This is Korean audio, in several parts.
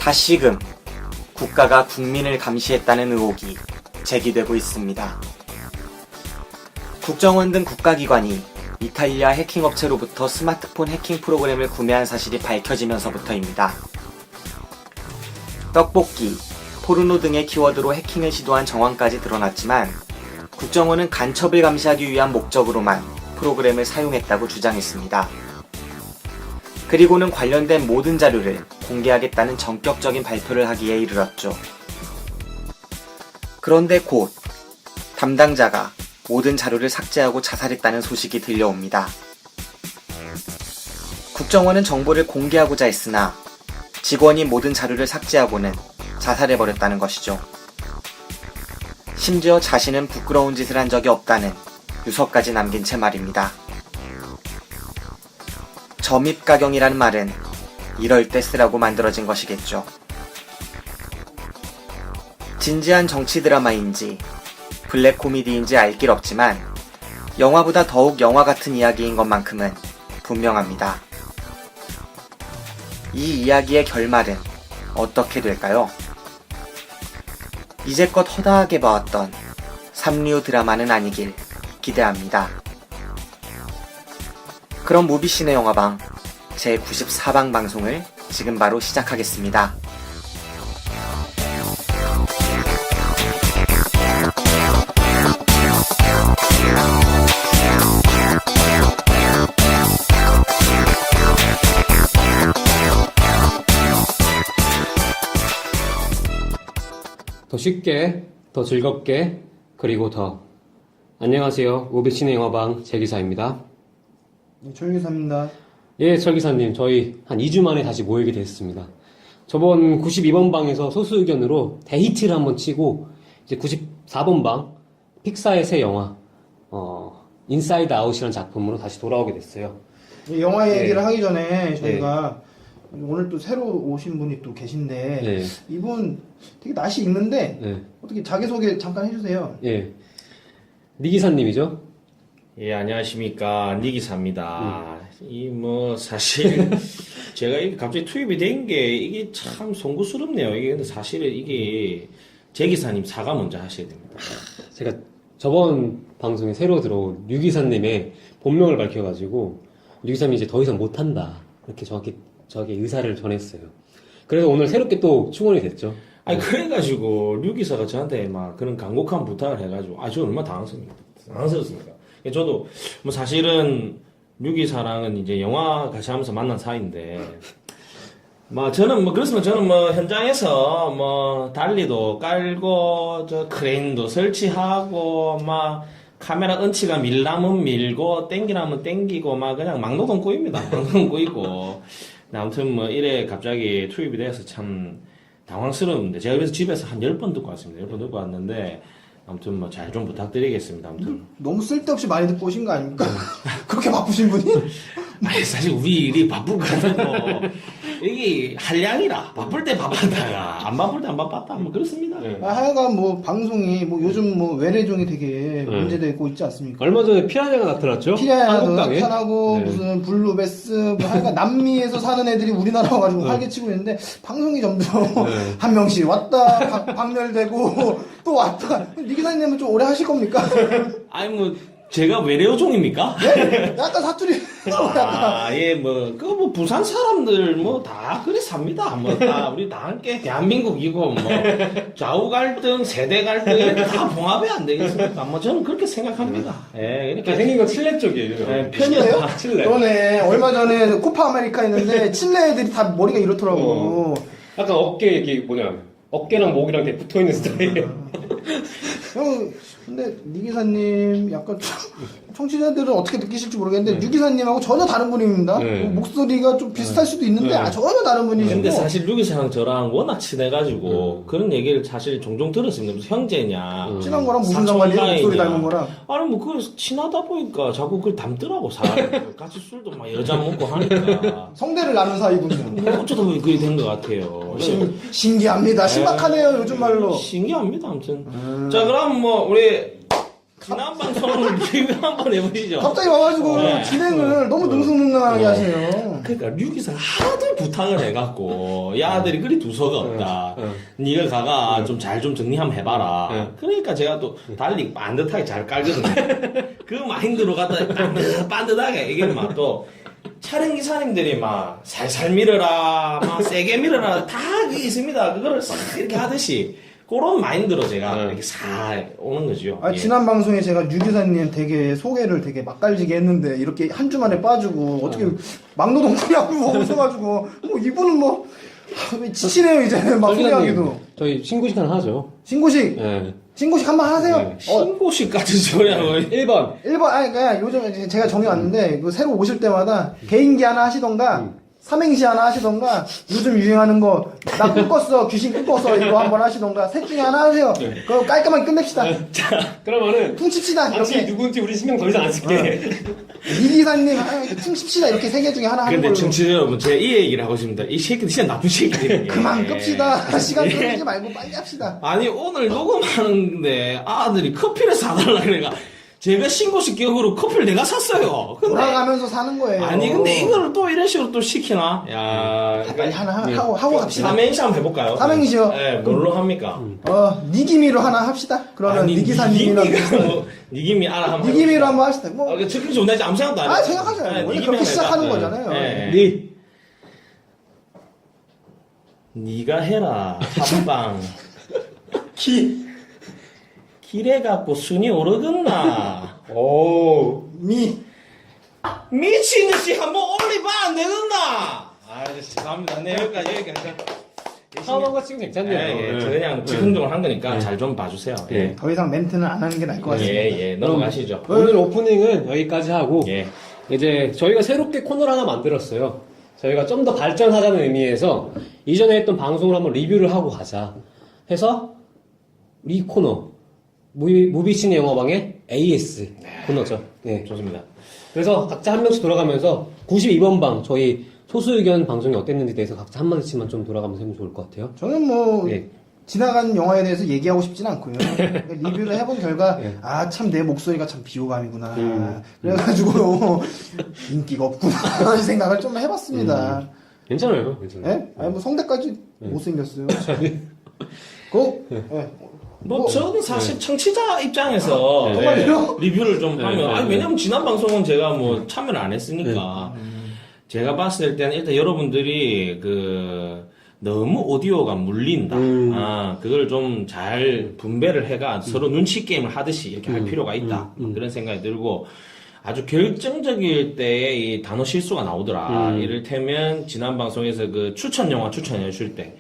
다시금 국가가 국민을 감시했다는 의혹이 제기되고 있습니다. 국정원 등 국가기관이 이탈리아 해킹업체로부터 스마트폰 해킹 프로그램을 구매한 사실이 밝혀지면서부터입니다. 떡볶이, 포르노 등의 키워드로 해킹을 시도한 정황까지 드러났지만 국정원은 간첩을 감시하기 위한 목적으로만 프로그램을 사용했다고 주장했습니다. 그리고는 관련된 모든 자료를 공개하겠다는 전격적인 발표를 하기에 이르렀죠. 그런데 곧 담당자가 모든 자료를 삭제하고 자살했다는 소식이 들려옵니다. 국정원은 정보를 공개하고자 했으나 직원이 모든 자료를 삭제하고는 자살해버렸다는 것이죠. 심지어 자신은 부끄러운 짓을 한 적이 없다는 유서까지 남긴 채 말입니다. 점입가경이라는 말은 이럴 때 쓰라고 만들어진 것이겠죠. 진지한 정치 드라마인지 블랙 코미디인지 알 길 없지만 영화보다 더욱 영화 같은 이야기인 것만큼은 분명합니다. 이 이야기의 결말은 어떻게 될까요? 이제껏 허다하게 봐왔던 삼류 드라마는 아니길 기대합니다. 그럼 무비신의 영화방 제94방 방송을 지금 바로 시작하겠습니다. 더 쉽게, 더 즐겁게, 그리고 더. 안녕하세요. 무비신의 영화방 제기사입니다. 철기사입니다. 예, 철기사님, 저희 한 2주 만에 다시 모이게 됐습니다. 저번 92번 방에서 소수 의견으로 데이트를 한번 치고, 이제 94번 방, 픽사의 새 영화, 인사이드 아웃이라는 작품으로 다시 돌아오게 됐어요. 이 영화 얘기를 하기 전에 저희가 오늘 또 새로 오신 분이 또 계신데 이분 되게 낯이 익는데 어떻게 자기소개 잠깐 해주세요. 예, 니기사님이죠? 예, 안녕하십니까. 니기사입니다. 사실, 제가 이게 갑자기 투입이 된 게, 이게 참 송구스럽네요. 이게, 근데 사실은 이게, 제기사님 사과 먼저 하셔야 됩니다. 제가 저번 방송에 새로 들어온 류기사님의 본명을 밝혀가지고, 류기사님이 이제 더 이상 못한다. 이렇게 정확히 저에게 의사를 전했어요. 그래서 오늘 새롭게 또 충원이 됐죠. 아니, 그래가지고, 류기사가 저한테 막 그런 간곡한 부탁을 해가지고, 저 얼마나 당황스럽습니까? 저도, 사실은, 류기사랑은 이제 영화 같이 하면서 만난 사이인데, 저는 현장에서 달리도 깔고, 크레인도 설치하고, 카메라 은치가 밀라면 밀고, 땡기라면 땡기고, 그냥 막노동 꾸입니다. 막노동 꾸이고. 아무튼 이래 갑자기 투입이 돼서 참 당황스러운데, 제가 그래서 집에서 한 10번 듣고 왔습니다. 10번 듣고 왔는데, 아무튼 잘 좀 부탁드리겠습니다. 아무튼 너무 쓸데없이 많이 듣고 오신 거 아닙니까? 그렇게 바쁘신 분이? 아니 사실 우리 일이 바쁠 거라고 이게 한량이라 바쁠 때 바빴다가 안 바쁠 때 안 바빴다 그렇습니다. 하여간 방송이 요즘 외래종이 되게 문제되고 있지 않습니까? 얼마 전에 피라냐가 나타났죠? 피라냐도 한국땅에? 나타나고 무슨 블루베스 하여간 남미에서 사는 애들이 우리나라 와가지고 활개치고 있는데 방송이 점점 한 명씩 왔다 박멸되고 또 왔다. 니 기사님은 좀 오래 하실 겁니까? 아니 제가 외래어종입니까? 네? 약간 사투리. 부산 사람들 다 그래 삽니다. 우리 다 함께 대한민국이고 좌우 갈등, 세대 갈등 이런 다 봉합이 안 되겠습니까? 저는 그렇게 생각합니다. 이렇게 생긴 건 칠레 쪽이에요. 칠레요? 칠레. 그러네. 얼마 전에 코파 아메리카 했는데 칠레 애들이 다 머리가 이렇더라고. 약간 어깨랑 목이랑 되게 붙어 있는 스타일. 근데 니 기사님 약간 청취자들은 어떻게 느끼실지 모르겠는데 류 기사님하고 전혀 다른 분입니다. 목소리가 좀 비슷할 수도 있는데 전혀 다른 분이시고. 근데 사실 류기사랑 저랑 워낙 친해가지고 그런 얘기를 사실 종종 들었습니다. 무슨 형제냐. 친한 거랑 무슨 상관이에요? 목소리 닮은 거랑. 아니 그걸 친하다 보니까 자꾸 그걸 닮더라고 사람. 같이 술도 여러 잔 먹고 하니까. 성대를 나눈 사이군요. 어쩌다 보니 그게 된 것 같아요. 신기합니다. 신박하네요 요즘 말로. 신기합니다 아무튼. 자 그럼 우리 지난 방송을 리뷰 한번 해보시죠. 갑자기 와가지고 네. 진행을 너무 능수능란하게 하세요. 그러니까 류기사가 하도 부탁을 해갖고 야 아들이 그리 두서가 없다. 네가 가가 좀 잘 좀 정리 한번 해봐라. 그러니까 제가 또 달리 반듯하게 잘 깔거든요. 그 마인드로 갖다 반듯하게 이게 막 또 촬영 기사님들이 막 살살 밀어라, 막 세게 밀어라 다 그게 있습니다. 그거를 싹 이렇게 하듯이 그런 마인드로 제가 이렇게 싹 오는 거죠. 아, 예. 지난 방송에 제가 유 기사님 되게 소개를 되게 맛깔지게 했는데 이렇게 한 주 만에 빠지고 어떻게 막노동꾸냐고 웃어가지고 뭐 이분은 뭐 지치네요 이제 막 설 소개하기도. 기자님, 저희 신고식 하나 하죠. 신고식 네. 신고식 한번 하세요. 네. 신고식 같은 소리하고 1번. 1번 아니 그냥 요즘 제가 정해왔는데 그 새로 오실 때마다 개인기 하나 하시던가 삼행시 하나 하시던가 요즘 유행하는 거 나 꿈꿨어 귀신 꿈꿨어 이거 한번 하시던가 셋 중에 하나 하세요. 그거 깔끔하게 끝냅시다. 자, 그러면은 퉁칩시다 당신이 이렇게. 누군지 우리 신경 더 이상 안 쓸게. 이 기사님 퉁칩시다 이렇게 세 개 중에 하나 하는 근데 걸로. 청취자 여러분, 제가 이 얘기를 하고 싶습니다. 이 새끼들 진짜 나쁜 새끼들이에요. 그만 끕시다. 시간 예. 끌지 말고 빨리 합시다. 아니, 오늘 녹음하는데 아들이 커피를 사달라 그래가 제가 신고식 기억으로 커피를 내가 샀어요. 근데 돌아가면서 사는 거예요. 아니, 근데 이거를 또 이런 식으로 또 시키나? 야, 빨리 하나 하고 갑시다. 삼행시 한번 해볼까요? 삼행시요? 네, 뭘로 합니까? 니기미로 하나 합시다. 그러면 니기사님이랑 니기미 알아 한번 니기미로 해봅시다. 한번 합시다. 뭐, 아, 적힌 좋은 날지 아무 생각도 안 해요. 생각하죠. 네, 원래 니기미 그렇게 하면 시작하는 일단, 거잖아요. 네. 니. 니가 해라 합방 길에 갖고 순이 오르겠나. 오. 미친 듯이 한번 올리봐 안 되겠나. 아 죄송합니다. 네 여기까지 처음 한거 치고 괜찮네요. 예, 저 그냥 즉흥적으로 한 거니까 잘 좀 봐주세요. 예. 더 이상 멘트는 안 하는 게 나을 것 같습니다. 예, 넘어가시죠. 오늘 오프닝은 여기까지 하고 예. 이제 저희가 새롭게 코너를 하나 만들었어요. 저희가 좀 더 발전하자는 의미에서 이전에 했던 방송을 한번 리뷰를 하고 가자 해서 이 코너 무비치네 영화방의 AS 코너죠. 네. 좋습니다. 그래서 각자 한 명씩 돌아가면서 92번 방 저희 소수 의견 방송이 어땠는지에 대해서 각자 한 마디씩만 좀 돌아가면서 하면 좋을 것 같아요. 저는 뭐 예. 지나간 영화에 대해서 얘기하고 싶진 않고요. 리뷰를 해본 결과 예. 아 참 내 목소리가 참 비호감이구나. 그래가지고 인기가 없구나 이 생각을 좀 해봤습니다. 괜찮아요. 괜찮아요. 예? 아니 뭐 성대까지 못생겼어요. 뭐 저는 사실 청취자 입장에서 정말요? 리뷰를 좀 하면 네, 아니 네. 왜냐면 지난 방송은 제가 뭐 참여를 안 했으니까 제가 봤을 때는 일단 여러분들이 그 너무 오디오가 물린다. 아 그걸 좀 잘 분배를 해가 서로 눈치 게임을 하듯이 이렇게 할 필요가 있다. 그런 생각이 들고 아주 결정적일 때에 이 단어 실수가 나오더라. 이를테면 지난 방송에서 그 추천 영화 추천해 줄 때.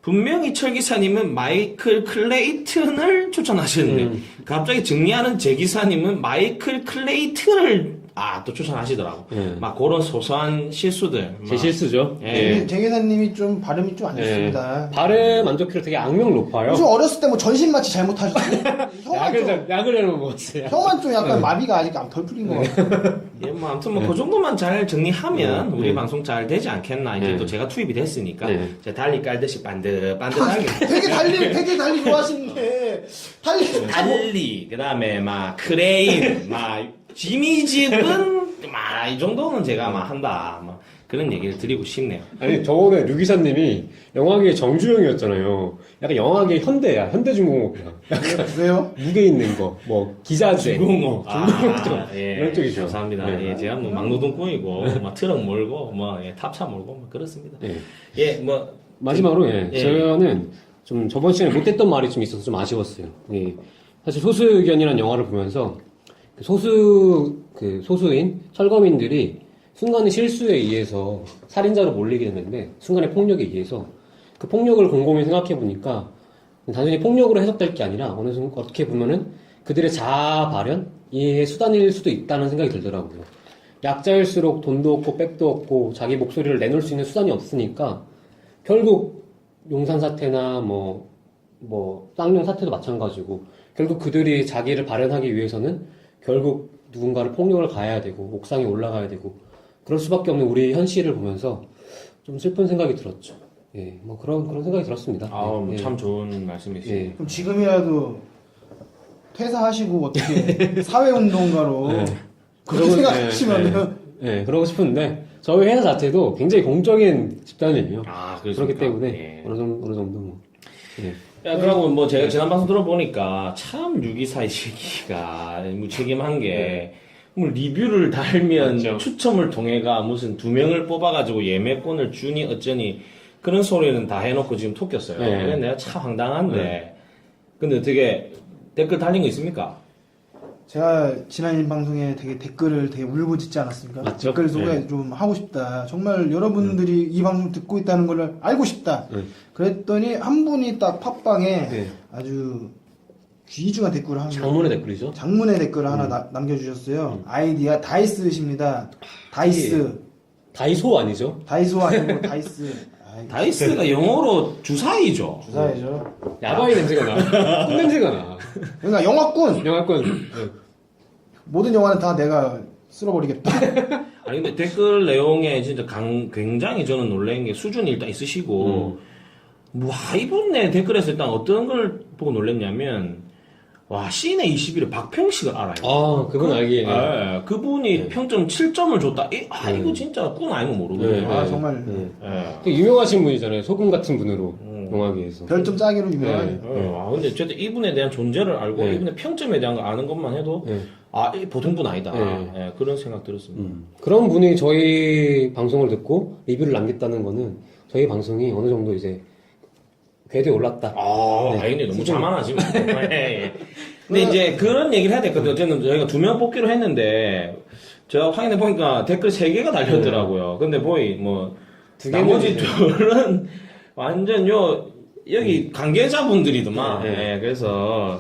분명히 철 기사님은 마이클 클레이튼을 추천하시는데 갑자기 정리하는 제 기사님은 마이클 클레이튼을 또 추천하시더라고. 막 그런 소소한 실수들. 제 실수죠. 예. 제 기사님이 좀 발음이 좀 안 좋습니다. 발음 만족도가 되게 악명 높아요. 요즘 어렸을 때 뭐 전신 마취 잘못하셨어요? 약을 잘못 먹었어요. 형만 좀 약간 마비가 아직 안 덜 풀린 것 같아요. 예, 뭐 아무튼 뭐 그 정도만 잘 정리하면 우리 방송 잘 되지 않겠나. 이제 또 제가 투입이 됐으니까 제가 달리 깔듯이 반듯하게 되게 달리 좋아하시는데 달리 그다음에 막 크레인 막 지미집은 막 이 정도는 제가 막 한다. 막 그런 얘기를 드리고 싶네요. 아니 저번에 류 기사님이 영화계의 정주영이었잖아요. 약간 영화계 현대야. 현대중공업이야. 왜요? 무게 있는 거, 뭐 기자재, 중공업. 예. 이런 쪽이죠. 감사합니다. 네. 예, 제가 뭐 막노동꾼이고, 막 트럭 몰고, 뭐 탑차 몰고, 뭐 그렇습니다. 예. 예, 뭐 마지막으로 예. 저는 좀 저번 시간에 못했던 말이 좀 있어서 좀 아쉬웠어요. 예. 사실 소수의견이라는 영화를 보면서 소수인 철거민들이 순간의 실수에 의해서 살인자로 몰리게 되는데 순간의 폭력에 의해서 그 폭력을 곰곰이 생각해 보니까 단순히 폭력으로 해석될 게 아니라 어느 순간 어떻게 보면은 그들의 자아 발현 이해의 수단일 수도 있다는 생각이 들더라고요. 약자일수록 돈도 없고 백도 없고 자기 목소리를 내놓을 수 있는 수단이 없으니까 결국 용산 사태나 뭐 쌍용 사태도 마찬가지고 결국 그들이 자기를 발현하기 위해서는 결국 누군가를 폭력을 가해야 되고 옥상에 올라가야 되고 그럴 수밖에 없는 우리 현실을 보면서 좀 슬픈 생각이 들었죠. 예, 뭐 그런 생각이 들었습니다. 아, 예, 참 좋은 말씀이시네요. 예. 그럼 지금이라도 퇴사하시고 어떻게 사회운동가로 네. 그렇게 생각하시면은 그러고 싶은데 저희 회사 자체도 굉장히 공적인 집단이에요. 아, 그렇기 때문에 예. 어느 정도 뭐. 예. 야, 그러고 뭐 제가 지난 방송 들어보니까 참 624의 시기가 무책임한 게 뭐 리뷰를 달면 맞죠. 추첨을 통해가 무슨 2명을 뽑아가지고 예매권을 주니 어쩌니 그런 소리는 다 해놓고 지금 토꼈어요. 네. 그래서 내가 참 황당한데 근데 어떻게 댓글 달린 거 있습니까? 제가 지난 방송에 되게 댓글을 되게 울부짖지 않았습니까? 맞죠? 댓글 소개 네. 좀 하고 싶다. 정말 여러분들이 이 방송 듣고 있다는 걸 알고 싶다. 네. 그랬더니 한 분이 딱 팟빵에 네. 아주 귀중한 댓글을 하나 장문의 댓글이죠. 장문의 댓글을 하나 남겨주셨어요. 아이디가 다이스십니다. 다이스. 다이소 아니죠? 다이소 아니고 다이스. 아이, 다이스가 영어로 주사위죠. 주사위죠. 야바이 냄새가 나. 꿀 냄새가 나. 그러니까 영화꾼. 영화권. 모든 영화는 다 내가 쓸어버리겠다. 아니 근데 댓글 내용에 진짜 굉장히 저는 놀란 게 수준이 일단 있으시고 뭐 이분의 댓글에서 일단 어떤 걸 보고 놀랐냐면 와 시내 21의 박평식을 알아요. 아, 그분 알기에. 예, 그분이 평점 7점을 줬다. 이거 진짜 꾼 아니면 모르거든요. 아 정말 예. 되게 유명하신 분이잖아요. 소금 같은 분으로 영화계에서. 별점 짜기로 유명한. 근데 어쨌든 이분에 대한 존재를 알고 네. 이분의 평점에 대한 걸 아는 것만 해도 네. 이 보통 분 아니다. 네. 예, 그런 생각 들었습니다. 그런 분이 저희 방송을 듣고 리뷰를 남겼다는 거는 저희 방송이 어느 정도 이제 궤도에 올랐다. 아니 너무 자만하지 뭐. 예. 근데 이제 그런 얘기를 해야 될거든요. 어쨌든 저희가 2명 뽑기로 했는데 제가 확인해 보니까 댓글 3개가 달렸더라고요. 근데 뭐 두 개는 나머지 이제- 둘은 완전 여기 관계자분들이더만. 네. 예, 그래서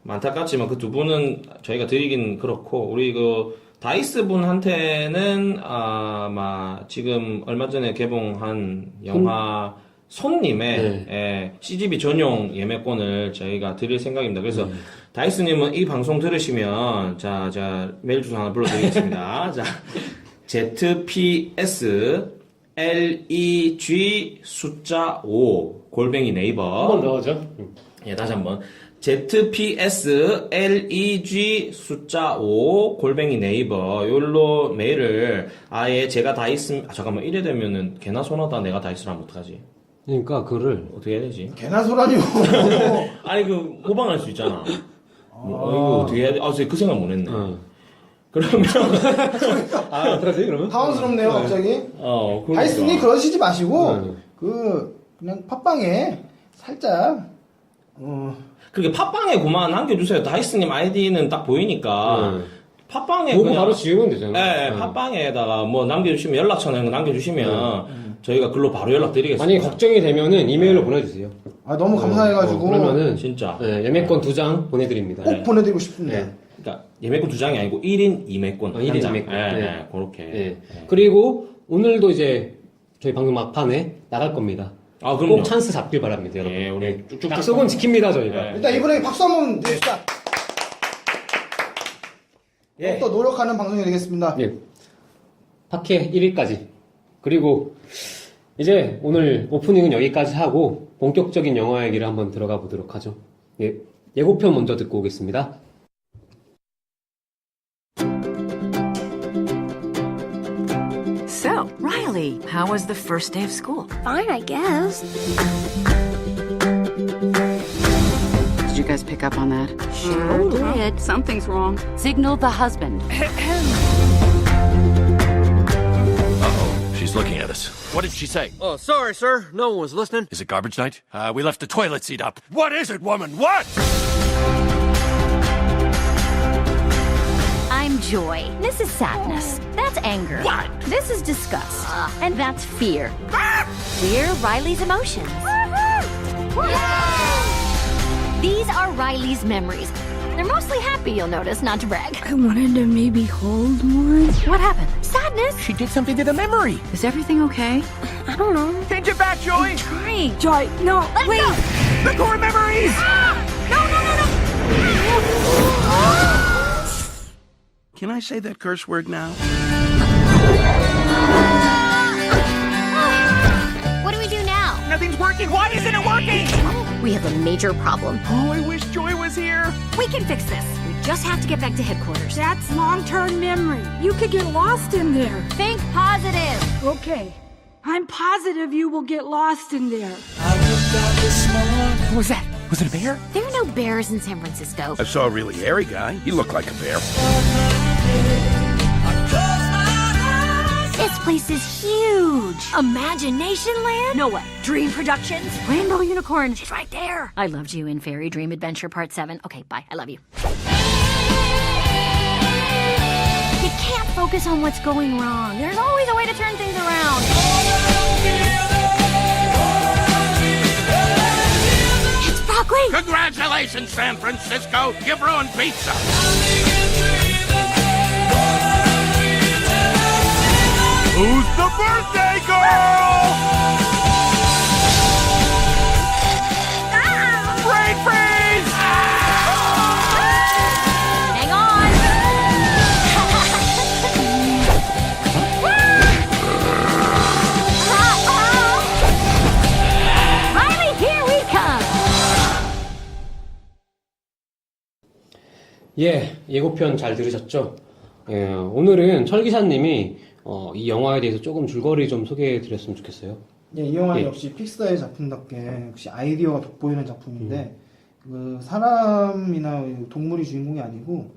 안타깝지만 그 2분은 저희가 드리긴 그렇고 우리 그 다이스 분한테는 아마 지금 얼마 전에 개봉한 영화 손님의 네. CGV 전용 예매권을 저희가 드릴 생각입니다. 그래서 다이스님은 이 방송 들으시면 자 메일 주소 하나 불러드리겠습니다. 자 ZPS LEG 숫자 5 골뱅이 네이버. 한 번 더 하죠. 예, 다시 한번. ZPS LEG 숫자 5 골뱅이 네이버 요로 메일을 아예 제가 다 있음 잠깐만 이래 되면은 개나 소나다 내가 다 있으라면 어떡하지? 그러니까 그거를 어떻게 해야 되지? 개나 소라니요. 아니 그 모방할 수 있잖아. 이거 어떻게 해야 돼? 그 생각 못 했네. 그러면 어떡하지 그러면? 당황스럽네요 갑자기. 그러니까. 다이슨이 그러시지 마시고 그냥 팟빵에 살짝 그렇게 팟빵에 그만 남겨주세요. 다이스님 아이디는 딱 보이니까 팟빵에 보고 그냥 바로 지우면 되잖아. 네, 팟빵에다가 뭐 남겨주시면 연락처나 이런 거 남겨주시면 저희가 글로 바로 연락드리겠습니다. 만약에 걱정이 되면은 이메일로 보내주세요. 아 너무 감사해가지고 그러면은 진짜. 예매권 2장 보내드립니다. 꼭 보내드리고 싶습니다. 네. 그러니까 예매권 2장이 아니고 1인 2매권. 1인 2매권. 네, 그렇게. 네. 그리고 오늘도 이제 저희 방송 막판에 나갈 겁니다. 그럼요. 꼭 찬스 잡길 바랍니다, 여러분. 예, 우리 쭉쭉쭉. 약속은 지킵니다, 저희가. 네. 일단 이분에게 박수 한번 냅시다. 또 노력하는 방송이 되겠습니다. 예. 팟캐 1위까지. 그리고 이제 오늘 오프닝은 여기까지 하고 본격적인 영화 얘기를 한번 들어가 보도록 하죠. 예. 예고편 먼저 듣고 오겠습니다. So, Riley, how was the first day of school? Fine, I guess. Did you guys pick up on that? Sure did. Something's wrong. Signal the husband. Uh-oh, she's looking at us. What did she say? Oh, sorry, sir. No one was listening. Is it garbage night? We left the toilet seat up. What is it, woman? What? I'm joy. This is sadness. That's anger. What? This is disgust. And that's fear. We're Riley's emotions. These are Riley's memories. They're mostly happy, you'll notice, not to brag. I wanted to maybe hold one. What happened? Sadness? She did something to the memory. Is everything okay? I don't know. Change it back, Joey. Trying. Joy, no, Let wait. go. The core memories. No. Can I say that curse word now? What do we do now? Nothing's working. Why isn't it working? We have a major problem. Oh, I wish Joy was here. We can fix this. We just have to get back to headquarters. That's long-term memory. You could get lost in there. Think positive. Okay. I'm positive you will get lost in there. What was that? Was it a bear? There are no bears in San Francisco. I saw a really hairy guy. He looked like a bear. This place is huge. Imagination Land? No way. Dream Productions? Rainbow Unicorn? She's right there. I loved you in Fairy Dream Adventure Part 7. Okay, bye. I love you. You can't focus on what's going wrong. There's always a way to turn things around. It's Broadway. Congratulations, San Francisco. You've ruined pizza. Who's the birthday girl? Brain freeze! Hang on. Riley, here we come. 예, 예고편 잘 들으셨죠? 예, 오늘은 철 기사님이 이 영화에 대해서 조금 줄거리 좀 소개해 드렸으면 좋겠어요. 예, 이 영화는 예. 역시 픽사의 작품답게 역시 아이디어가 돋보이는 작품인데 그 사람이나 동물이 주인공이 아니고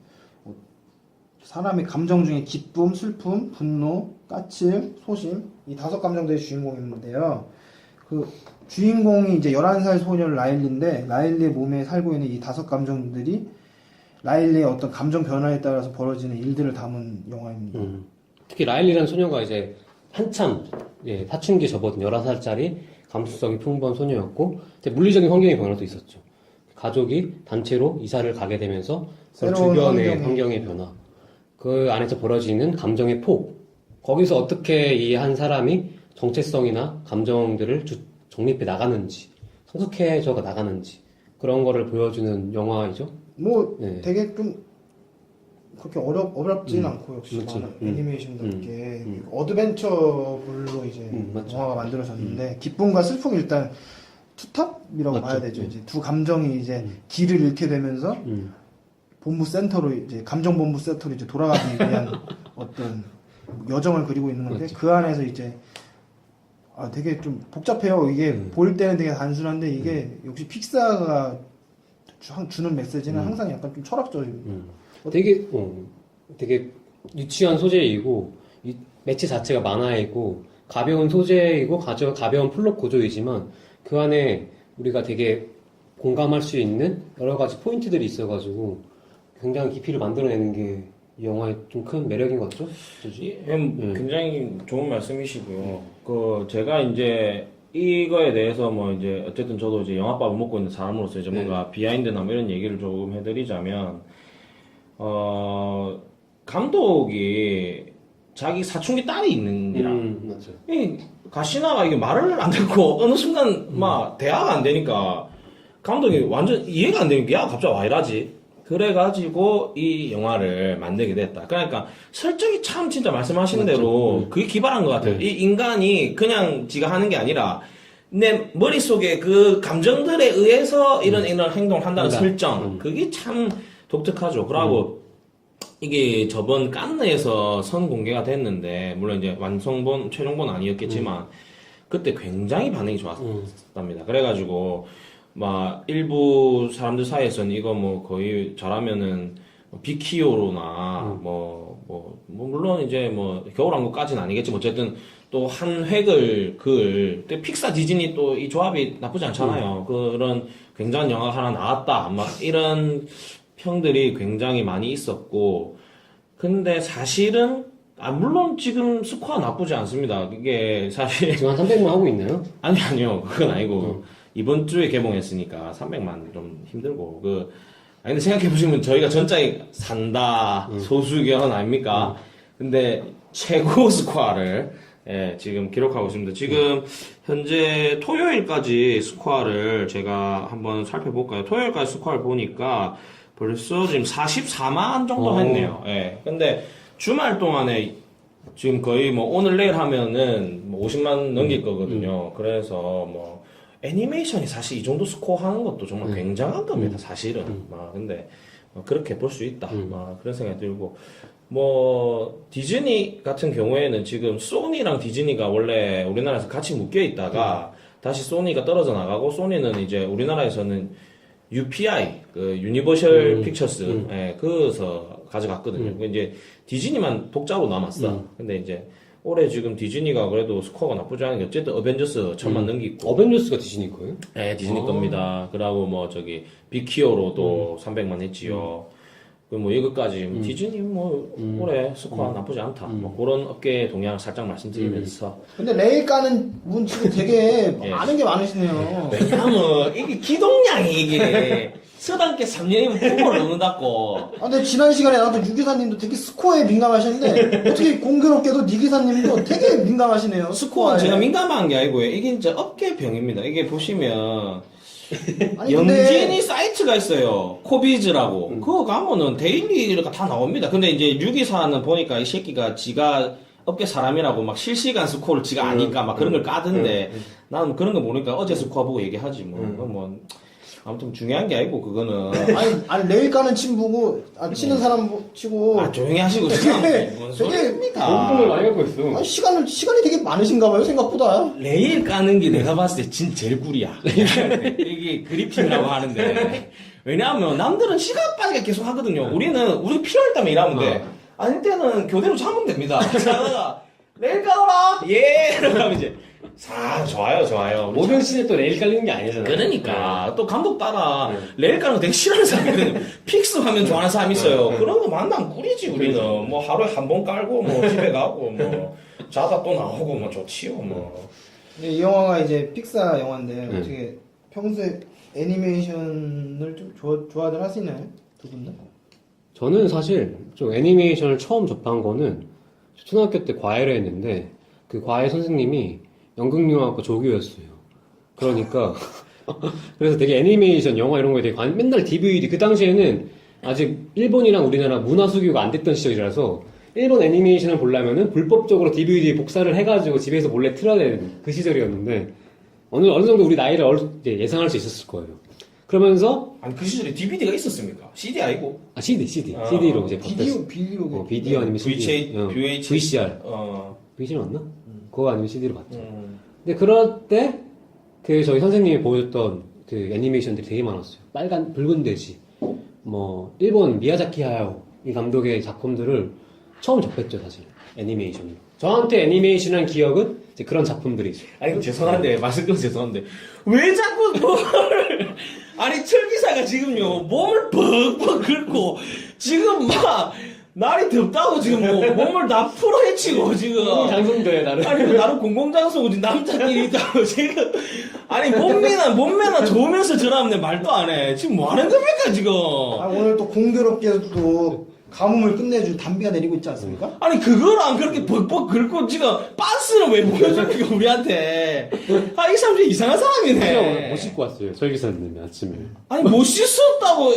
사람의 감정 중에 기쁨, 슬픔, 분노, 까칠, 소심 이 5감정들의 주인공인데요. 그 주인공이 이제 11살 소녀 라일리인데 라일리의 몸에 살고 있는 이 5감정들이 라일리의 어떤 감정 변화에 따라서 벌어지는 일들을 담은 영화입니다. 특히 라일리라는 소녀가 이제 한참 사춘기 접어든 11살짜리 감수성이 풍부한 소녀였고 물리적인 환경의 변화도 있었죠. 가족이 단체로 이사를 가게 되면서 그 새로운 주변의 환경의 변화, 그 안에서 벌어지는 감정의 폭, 거기서 어떻게 이 한 사람이 정체성이나 감정들을 정립해 나가는지, 성숙해져 나가는지 그런 거를 보여주는 영화이죠. 뭐 네. 되게 좀 그렇게 어렵지는 않고 역시 그렇지. 애니메이션답게 어드벤처물로 이제 맞죠. 영화가 만들어졌는데 기쁨과 슬픔이 일단 투탑이라고 맞죠. 봐야 되죠. 이제 두 감정이 이제 길을 잃게 되면서 본부 센터로 이제 감정 본부 센터로 이제 돌아가기 위한 어떤 여정을 그리고 있는 건데 맞죠. 그 안에서 이제 되게 좀 복잡해요. 이게 볼 때는 되게 단순한데 이게 역시 픽사가 주는 메시지는 항상 약간 좀 철학적이고 되게 유치한 소재이고 매체 자체가 만화이고 가벼운 소재이고 가벼운 플롯 구조이지만 그 안에 우리가 되게 공감할 수 있는 여러 가지 포인트들이 있어가지고 굉장히 깊이를 만들어내는 게 이 영화의 좀 큰 매력인 것 같죠? 굉장히 좋은 말씀이시고요. 제가 이제 이거에 대해서 뭐 이제 어쨌든 저도 이제 영화밥을 먹고 있는 사람으로서 이제 뭔가 비하인드나 뭐 이런 얘기를 조금 해드리자면 감독이 자기 사춘기 딸이 있는 기랑 맞죠. 이 가시나가 이게 말을 안 듣고 어느 순간 막 대화가 안 되니까 감독이 완전 이해가 안 되니까 야 갑자기 와 이러지 그래가지고 이 영화를 만들게 됐다. 그러니까 설정이 참 진짜 말씀하시는 대로 그게 기발한 것 같아요. 이 인간이 그냥 지가 하는 게 아니라 내 머릿속에 그 감정들에 의해서 이런 행동을 한다는 설정 그게 참 독특하죠. 그러고 이게 저번 깐느에서 선 공개가 됐는데 물론 이제 완성본 최종본 아니었겠지만 그때 굉장히 반응이 좋았답니다. 그래가지고 막 일부 사람들 사이에서는 이거 뭐 거의 잘하면은 비키오로나 물론 이제 뭐 겨울왕국까지는 아니겠지만 어쨌든 또 한 획을 그을 픽사 디즈니 또 이 조합이 나쁘지 않잖아요. 그런 굉장한 영화가 하나 나왔다 막 이런 평들이 굉장히 많이 있었고 근데 사실은 물론 지금 스코어 나쁘지 않습니다. 이게 사실 지금 한 300만 하고 있나요? 아니요 그건 아니고 이번 주에 개봉했으니까 300만 좀 힘들고 근데 생각해보시면 저희가 전작이 산다 소수견 아닙니까? 근데 최고 스코어를 지금 기록하고 있습니다. 지금 현재 토요일까지 스코어를 제가 한번 살펴볼까요? 토요일까지 스코어를 보니까 벌써 지금 44만 정도 했네요. 근데 주말 동안에 지금 거의 뭐 오늘 내일 하면은 뭐 50만 넘길 거거든요. 그래서 뭐 애니메이션이 사실 이 정도 스코어 하는 것도 정말 굉장한 겁니다, 사실은. 근데 그렇게 볼 수 있다. 그런 생각이 들고. 디즈니 같은 경우에는 지금 소니랑 디즈니가 원래 우리나라에서 같이 묶여 있다가 다시 소니가 떨어져 나가고, 소니는 이제 우리나라에서는 UPI, 그 유니버셜 픽처스, 예, 그거서 가져갔거든요. 이제 디즈니만 독자로 남았어. 근데 이제 올해 지금 디즈니가 그래도 스코어가 나쁘지 않은 게 어쨌든 어벤져스 1000만 넘기고. 어벤져스가 디즈니 거예요? 네, 디즈니 겁니다. 그러고 빅히어로도 300만 했지요. 이것까지 디즈니 올해 스코어 나쁘지 않다. 그런 업계 동향을 살짝 말씀드리면서. 근데 레일 까는 분 치고 되게 예. 아는 게 많으시네요. 왜냐면 이게 기동량이 이게 서당께 3년이면 풍물을 넘는다고. 근데 지난 시간에 나도 유 기사님도 되게 스코어에 민감하셨는데 어떻게 공교롭게도 니 기사님도 되게 민감하시네요. 스코어는 제가 민감한 게 아니고요. 이게 이제 업계병입니다. 이게 보시면 아니, 연진이 사이트가 있어요. 코비즈라고. 그거 가면은 데일리가 다 나옵니다. 근데 이제 유기사는 보니까 이 새끼가 지가 업계 사람이라고 막 실시간 스코어를 지가 아니까 막 그런 걸 까던데 나는 그런 거 모르니까 어제 스코어 보고 얘기하지 아무튼 중요한 게 아니고 그거는. 아니 레일 까는 친 보고 치는 사람 치고 조용히 하시고 뭔 소리입니까? 몸을 많이 갖고 있어. 시간이 되게 많으신가 봐요 생각보다. 레일 까는 게 내가 봤을 때 진짜 제일 꿀이야. 이게 그리핑이라고 하는데. 왜냐하면 남들은 시간 빠지게 계속 하거든요. 우리 필요할 때만 일하면 돼. 아닐 때는 교대로 자면 됩니다. 자다가 레일 까더라. 예. 이러면 이제 좋아요. 모든 씬에 또 레일 깔리는 게 아니잖아요. 그러니까 또 감독 따라 레일 까는 거 되게 싫어하는 사람이거든요. 픽스 하면 좋아하는 사람 있어요. 그런 거 만나면 꿀이지 우리는. 하루에 한 번 깔고 집에 가고 자다 또 나오고 좋지요 근데 이 영화가 이제 픽사 영화인데 어떻게 평소에 애니메이션을 좀 좋아들 하시나요? 두 분 다? 저는 사실 좀 애니메이션을 처음 접한 거는 초등학교 때 과외를 했는데 그 과외 선생님이 연극영화과 조교였어요. 그러니까 그래서 되게 애니메이션 영화 이런 거에 되게 맨날 DVD 그 당시에는 아직 일본이랑 우리나라 문화 수교가 안 됐던 시절이라서 일본 애니메이션을 보려면은 불법적으로 DVD 복사를 해가지고 집에서 몰래 틀어야 되는 그 시절이었는데 어느 정도 우리 나이를 이제 예상할 수 있었을 거예요. 그러면서 아니 그 시절에 DVD가 있었습니까? CD 아니고? CD로 이제 비디오 아니면 VCR VCR 맞나? 그거 아니면 CD로 봤죠. 근데 그럴 때 저희 선생님이 보여줬던 그 애니메이션들이 되게 많았어요. 붉은 돼지, 일본 미야자키 하야오 이 감독의 작품들을 처음 접했죠, 사실 애니메이션으로. 저한테 애니메이션한 기억은 이제 그런 작품들이죠. 아니 죄송한데 말씀 끊어서 죄송한데 왜 자꾸 아니 철기사가 지금요 몸을 벅벅 긁고 지금 날이 덥다고 지금 몸을 다 풀어 헤치고 지금 장성돼 나를. 아니 나름 공공장소고 지금 남자끼리 있다고 지금 아니 몸매나 좋으면서 저러면 말도 안 해. 지금 뭐 하는 겁니까 지금? 오늘 또 공교롭게도 가뭄을 끝내줄 단비가 내리고 있지 않습니까? 아니 그거랑 그렇게 벅벅 긁고 지금 빤스는 왜 보여줍니까 우리한테? 이 사람 좀 이상한 사람이네. 못 씻고 왔어요. 설기사님이 아침에. 아니 못 씻었다고.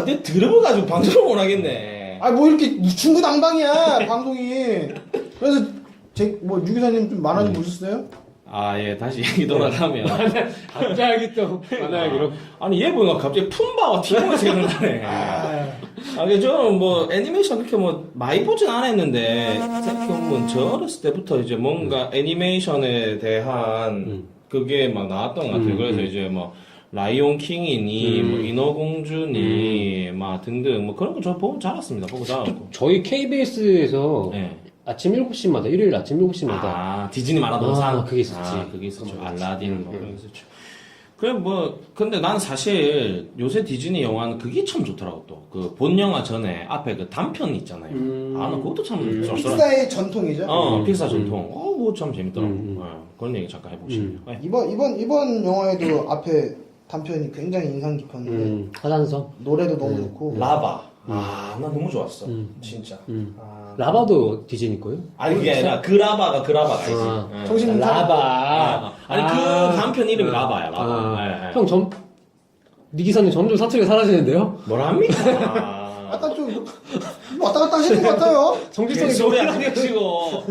내 들어가지고 방송을 못 하겠네. 이렇게 중구난방이야 방송이. 그래서 유 기사님 좀 만화 좀 보셨어요? 예, 다시 얘기 돌아가면. 갑자기 또 만화야기로. 아니, 얘 보니까 갑자기 푼바와 티모가 생각나네. 저는 애니메이션 그렇게 많이 보진 않았는데, 저 어렸을 때부터 이제 뭔가 애니메이션에 대한 그게 막 나왔던 것 같아요. 그래서 이제 라이온 킹이니, 인어공주니, 등등, 그런 거 저 보고 자랐습니다. 보고 자랐고. 저희 KBS에서 네. 아침 7시마다, 일요일 아침 7시마다. 디즈니 만화동상. 그게 있었지. 그게 있었죠. 알라딘, 그런 거 있었죠. 그래, 근데 난 사실 요새 디즈니 영화는 그게 참 좋더라고, 또. 그 본 영화 전에 앞에 그 단편 있잖아요. 난 그것도 참 쏠쏠한. 픽사의 전통이죠? 픽사 전통. 그거 참 재밌더라고. 그런 얘기 잠깐 해보시죠. 이번 영화에도 앞에 단편이 굉장히 인상 깊었는데. 화산섬. 노래도 너무 좋고. 라바. 난 너무 좋았어. 진짜. 라바도 디즈니 거예요? 아니, 그게 아니라 그 라바가 아니지. 정신 라바. 그 단편 이름이 라바야, 라바. 형, 니 기사님 점점 사투리가 사라지는데요? 뭐라 합니까? 약간 좀 왔다 갔다 하시는 것 같아요. 정직성이 소리 안 해치고.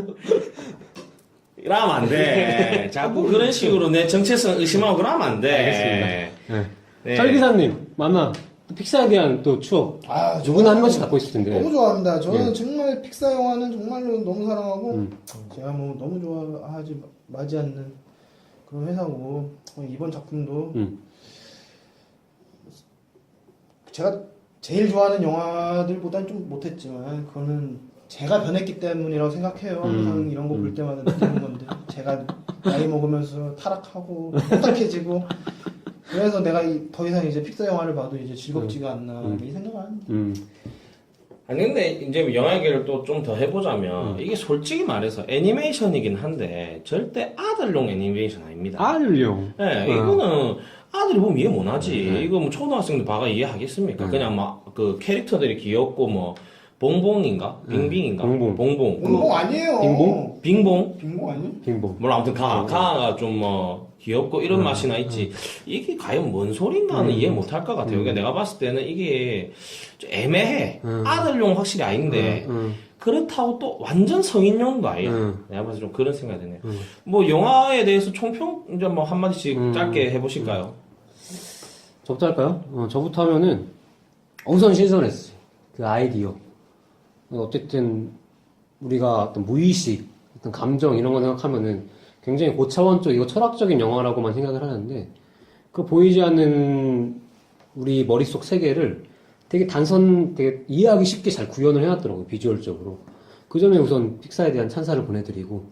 이러면 안 돼. 자꾸 그런 식으로 내 정체성 의심하고 그러면 안 돼. 알겠습니다. 네. 설 기사님, 만나 픽사에 대한 또 추억 누구나 한 번씩 갖고 있을 텐데. 너무 좋아합니다. 저는 정말 픽사 영화는 정말로 너무 사랑하고 제가 뭐 너무 좋아하지 마지 않는 그런 회사고 이번 작품도 제가 제일 좋아하는 영화들보다는 좀 못했지만 그거는 제가 변했기 때문이라고 생각해요. 항상 이런 거 볼 때마다 느끼는 건데 제가 나이 먹으면서 타락하고 호탁해지고 그래서 내가 더 이상 이제 픽사 영화를 봐도 이제 즐겁지가 않나 이 생각을 합니다. 아니 근데 이제 영화 얘기를 또 좀 더 해보자면 이게 솔직히 말해서 애니메이션이긴 한데 절대 아들용 애니메이션 아닙니다. 아들용. 네, 이거는 아들이 보면 이해 못하지. 이거 뭐 초등학생도 봐가 이해하겠습니까? 그냥 막 그 캐릭터들이 귀엽고 뭐 봉봉인가? 빙빙인가? 봉봉. 봉봉 아니에요. 빙봉? 빙봉? 빙봉 아니에요? 빙봉. 몰라 아무튼 가가 좀 뭐 귀엽고 이런 맛이나 있지. 이게 과연 뭔 소린가는 이해 못할 것 같아요. 그러니까 내가 봤을 때는 이게 좀 애매해. 아들용 확실히 아닌데 그렇다고 또 완전 성인용도 아니야. 내가 봐서 좀 그런 생각이 드네요. 뭐 영화에 대해서 총평 이제 뭐 한마디씩 짧게 해보실까요? 저부터 할까요? 저부터 하면은 우선 신선했어요. 그 아이디어. 어쨌든 우리가 어떤 무의식, 어떤 감정 이런 거 생각하면은 굉장히 고차원적 이거 철학적인 영화라고만 생각을 하는데 그 보이지 않는 우리 머릿속 세계를 되게 되게 이해하기 쉽게 잘 구현을 해놨더라고요. 비주얼적으로. 그 점에 우선 픽사에 대한 찬사를 보내드리고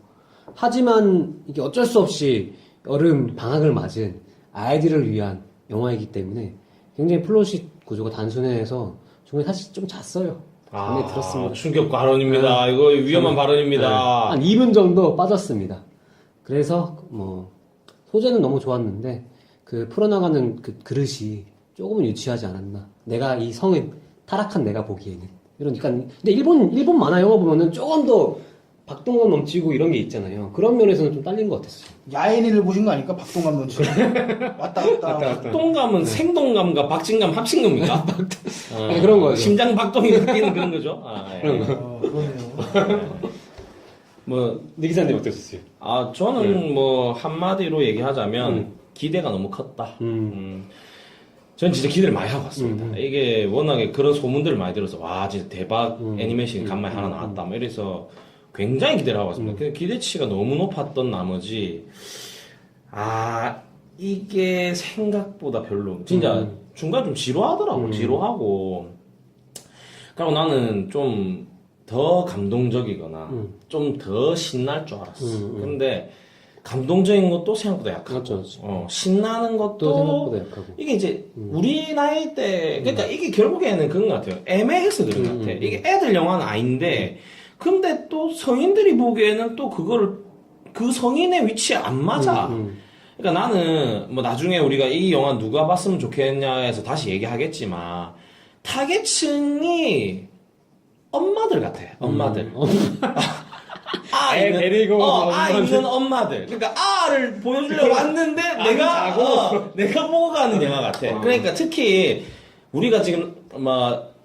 하지만 이게 어쩔 수 없이 여름 방학을 맞은 아이들을 위한 영화이기 때문에 굉장히 플롯이 구조가 단순해서 중간에 사실 좀 잤어요. 마음에 들었습니다. 충격 발언입니다. 이거 위험한 발언입니다. 한 2분 정도 빠졌습니다. 그래서 뭐 소재는 너무 좋았는데 그 풀어나가는 그 그릇이 조금은 유치하지 않았나. 내가 이 성은 타락한 내가 보기에는 이러니까 근데 일본 만화 영화 보면은 조금 더 박동감 넘치고 이런 게 있잖아요. 그런 면에서는 좀 딸린 것 같았어요. 야인이를 보신 거 아닐까? 박동감 넘치고 왔다 갔다. 박동감은 생동감과 박진감 합친 겁니까? 네, 그런 거죠. 심장 박동이 느끼는 그런 거죠. 그러네요. 뭐 네 기사님 어떠셨어요? 저는 뭐 한마디로 얘기하자면 기대가 너무 컸다. 전 진짜 기대를 많이 하고 왔습니다. 이게 워낙에 그런 소문들을 많이 들어서 와 진짜 대박 애니메이션이 간만에 하나 나왔다. 뭐 이래서 굉장히 기대를 하고 왔습니다. 근데 기대치가 너무 높았던 나머지 이게 생각보다 별로 진짜 중간 좀 지루하더라고. 지루하고 그리고 나는 좀 더 감동적이거나 좀 더 신날 줄 알았어. 근데 감동적인 것도 생각보다 약하고 그렇죠. 신나는 것도 생각보다 약하고 이게 이제 우리 나이 때 그러니까 이게 결국에는 그런 것 같아요. 애매해서 그런 것 같아. 이게 애들 영화는 아닌데 근데 또 성인들이 보기에는 또 그거를 그 성인의 위치에 안 맞아. 그러니까 나는 뭐 나중에 우리가 이 영화 누가 봤으면 좋겠냐 해서 다시 얘기하겠지만 타겟층이 엄마들 같아. 엄마들. 아 있는 엄마들. 그러니까 아를 보여주려고 왔는데 내가 보고 가는 영화 같아. 그러니까 특히 우리가 지금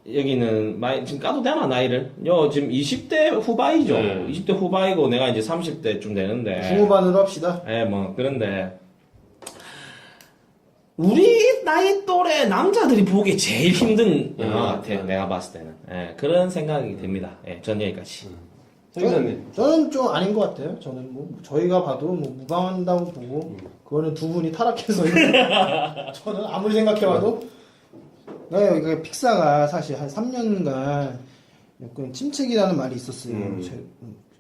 여기는 지금 까도 되나 나이를? 지금 20대 후바이죠. 20대 후바이고 내가 이제 30대쯤 되는데. 중후반으로 합시다. 뭐 그런데 우리 나이 또래 남자들이 보기 제일 힘든 영화 같아. 내가 봤을 때는. 그런 생각이 듭니다. 전 여기까지. 저는 좀 아닌 것 같아요. 저는 뭐 저희가 봐도 뭐 무방한다고 보고 그거는 두 분이 타락해서 저는 아무리 생각해봐도 네, 픽사가 사실 한 3년간 약간 침체기라는 말이 있었어요.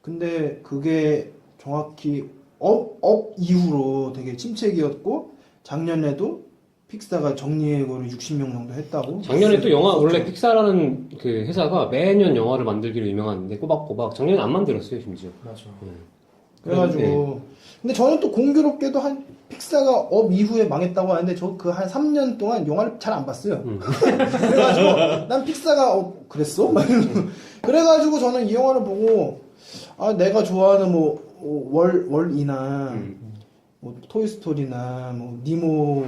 근데 그게 정확히 업 이후로 되게 침체기였고 작년에도 픽사가 정리해고를 60명 정도 했다고. 작년에 또 영화 원래 픽사라는 그 회사가 매년 영화를 만들기로 유명한데 꼬박꼬박 작년에 안 만들었어요 심지어. 맞아. 그래가지고 근데 저는 또 공교롭게도 한 픽사가 업 이후에 망했다고 하는데 저 그 한 3년 동안 영화를 잘 안 봤어요. 그래가지고 난 픽사가 그랬어? 그래가지고 저는 이 영화를 보고 내가 좋아하는 뭐 월이나 뭐 토이스토리나 뭐 니모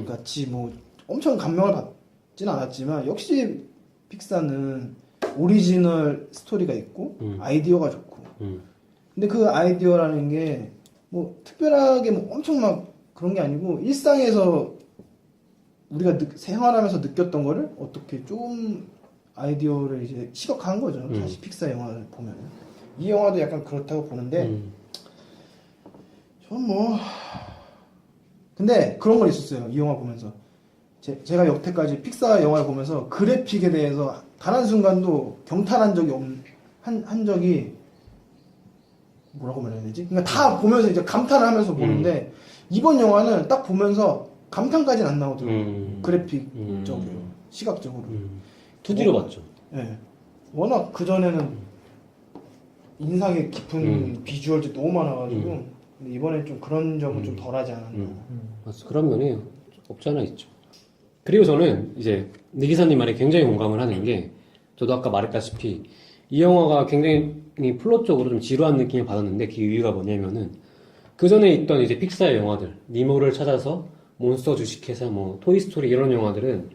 같이 뭐 엄청 감명을 받진 않았지만 역시 픽사는 오리지널 스토리가 있고 아이디어가 좋고 근데 그 아이디어라는 게 뭐 특별하게 뭐 엄청 막 그런 게 아니고 일상에서 우리가 생활하면서 느꼈던 거를 어떻게 좀 아이디어를 이제 시각화한 거죠. 다시 픽사 영화를 보면 이 영화도 약간 그렇다고 보는데 저는 뭐 근데 그런 건 있었어요. 이 영화 보면서 제가 여태까지 픽사 영화를 보면서 그래픽에 대해서 단 한순간도 경탄한 적이 한 적이 뭐라고 말해야 되지? 그러니까 다 보면서 이제 감탄을 하면서 보는데 이번 영화는 딱 보면서 감탄까지는 안 나오더라고요. 그래픽적으로 시각적으로 투지로 봤죠. 네. 워낙 그전에는 인상이 깊은 비주얼들이 너무 많아가지고 근데 이번엔 좀 그런 점은 좀 덜하지 않았나. 맞아. 그런 면이 없지 않아 있죠. 그리고 저는 이제 니 기사님 말에 굉장히 공감을 하는 게 저도 아까 말했다시피 이 영화가 굉장히 플롯적으로 좀 지루한 느낌을 받았는데 그 이유가 뭐냐면은 그 전에 있던 이제 픽사의 영화들 니모를 찾아서 몬스터 주식회사 뭐 토이스토리 이런 영화들은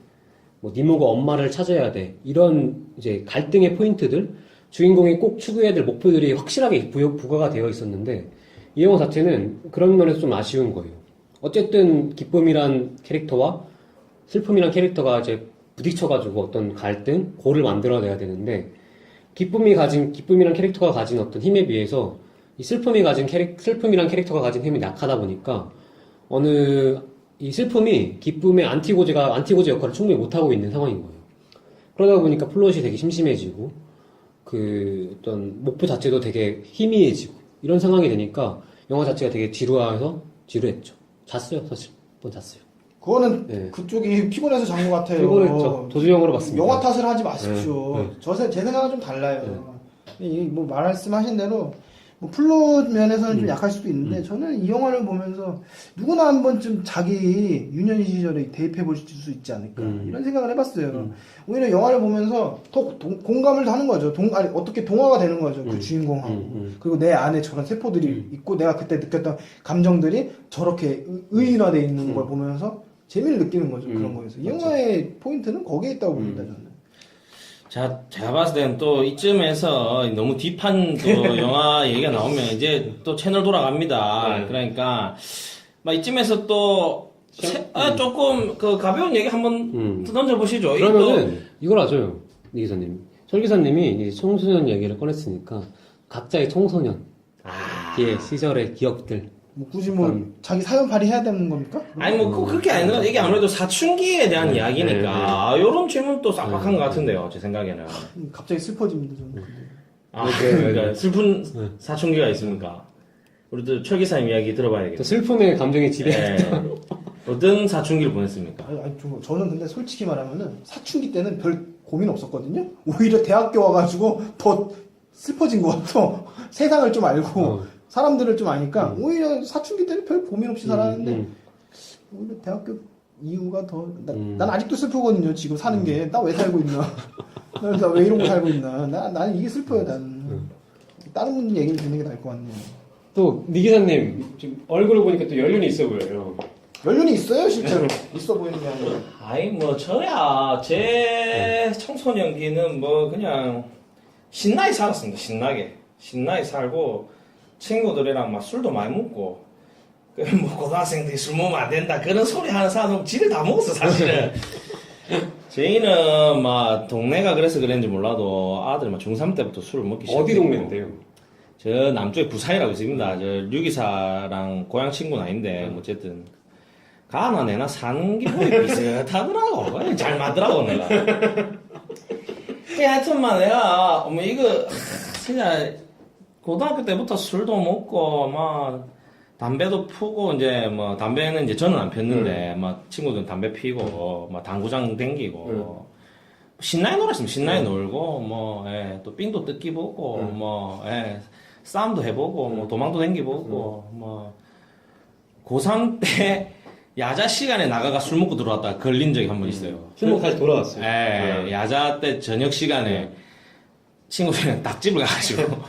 뭐 니모가 엄마를 찾아야 돼 이런 이제 갈등의 포인트들 주인공이 꼭 추구해야 될 목표들이 확실하게 부과가 되어 있었는데 이 영화 자체는 그런 면에서 좀 아쉬운 거예요. 어쨌든 기쁨이란 캐릭터와 슬픔이란 캐릭터가 이제 부딪혀가지고 어떤 갈등, 고를 만들어내야 되는데 기쁨이란 캐릭터가 가진 어떤 힘에 비해서 이 슬픔이란 캐릭터가 가진 힘이 약하다 보니까 이 슬픔이 기쁨의 안티고제 역할을 충분히 못하고 있는 상황인 거예요. 그러다 보니까 플롯이 되게 심심해지고 그 어떤 목표 자체도 되게 희미해지고 이런 상황이 되니까 영화 자체가 되게 지루했죠. 잤어요, 사실. 한번 잤어요. 그거는 네. 그쪽이 피곤해서 잔 것 같아요. 피곤했죠. 도주영으로 봤습니다. 영화 탓을 하지 마십시오. 네. 제 생각은 좀 달라요. 뭐 말씀하신 대로 뭐 플롯 면에서는 좀 약할 수도 있는데 저는 이 영화를 보면서 누구나 한 번쯤 자기 유년 시절에 대입해 볼 수 있지 않을까 이런 생각을 해봤어요. 오히려 영화를 보면서 더 공감을 하는 거죠. 어떻게 동화가 되는 거죠. 그 주인공하고 그리고 내 안에 저런 세포들이 있고 내가 그때 느꼈던 감정들이 저렇게 의인화되어 있는 걸 보면서 재미를 느끼는 거죠. 그런 거에서 이 영화의 포인트는 거기에 있다고 봅니다. 저는. 자, 제가 봤을 때는 또 이쯤에서 너무 딥한 또 영화 얘기가 나오면 이제 또 채널 돌아갑니다. 그러니까, 막 이쯤에서 또, 조금 그 가벼운 얘기 한번 던져보시죠. 그러면은 이걸 하죠. 이 기사님. 설 기사님이 이제 청소년 얘기를 꺼냈으니까 각자의 청소년 뒤에 시절의 기억들. 뭐 굳이 자기 사연팔이 해야 되는 겁니까? 아니 뭐 그렇게 아니라 이게 아무래도 사춘기에 대한 이야기니까 요런 질문 또 싹박한 것 같은데요. 제 생각에는. 갑자기 슬퍼집니다. 저는. 그러니까 슬픈 사춘기가 있습니까? 우리도 철 기사님 이야기 들어봐야겠다. 슬픔의 감정이 지배. 어떤 사춘기를 보냈습니까? 저는 근데 솔직히 말하면은 사춘기 때는 별 고민 없었거든요. 오히려 대학교 와가지고 더 슬퍼진 것 같아. 세상을 좀 알고 사람들을 좀 아니까 오히려 사춘기 때는 별 고민 없이 살았는데 오히려 대학교 이후가 더 난 아직도 슬프거든요. 지금 사는 게 나 왜 살고 있나? 나 왜 이러고 살고 있나? 나는 이게 슬퍼요. 나는 다른 분 얘기를 듣는 게 나을 것 같네요. 또 니 기사님 지금 얼굴을 보니까 또 연륜이 있어 보여요. 연륜이 있어요, 실제로. 있어 보이는 게 아니라. 아이 뭐 저야 제 청소년기는 뭐 그냥 신나게 살았습니다. 신나게 살고 친구들이랑 막 술도 많이 먹고 뭐 고등학생들이 술 먹으면 안 된다 그런 소리 하는 사람은 지를 다 먹었어 사실은. 저희는 막 동네가 그래서 그랬는지 몰라도 아들이 막 중3 때부터 술을 먹기 시작했고. 어디 동네인데요? 저 남쪽에 부산이라고 있습니다. 저 류기사랑 고향 친구는 아닌데 어쨌든 가나 내나 사는 게 거의 비슷하더라고. 그냥 잘 맞더라고 내가. 하여튼만 내가 뭐 이거 진짜 고등학교 때부터 술도 먹고 막 담배도 피고 이제 뭐 담배는 이제 저는 안 폈는데 막 친구들은 담배 피고 막 당구장 댕기고 신나게 놀았습니다. 신나게 놀고 뭐 또 삥도 뜯기 보고 뭐 싸움도 해보고 뭐 도망도 댕기보고 뭐 고3 때 야자 시간에 나가가 술 먹고 들어왔다가 걸린 적이 한 번 있어요. 술 먹고 다시 돌아왔어요. 야자 때 저녁 시간에 친구들이랑 닭집을 가가지고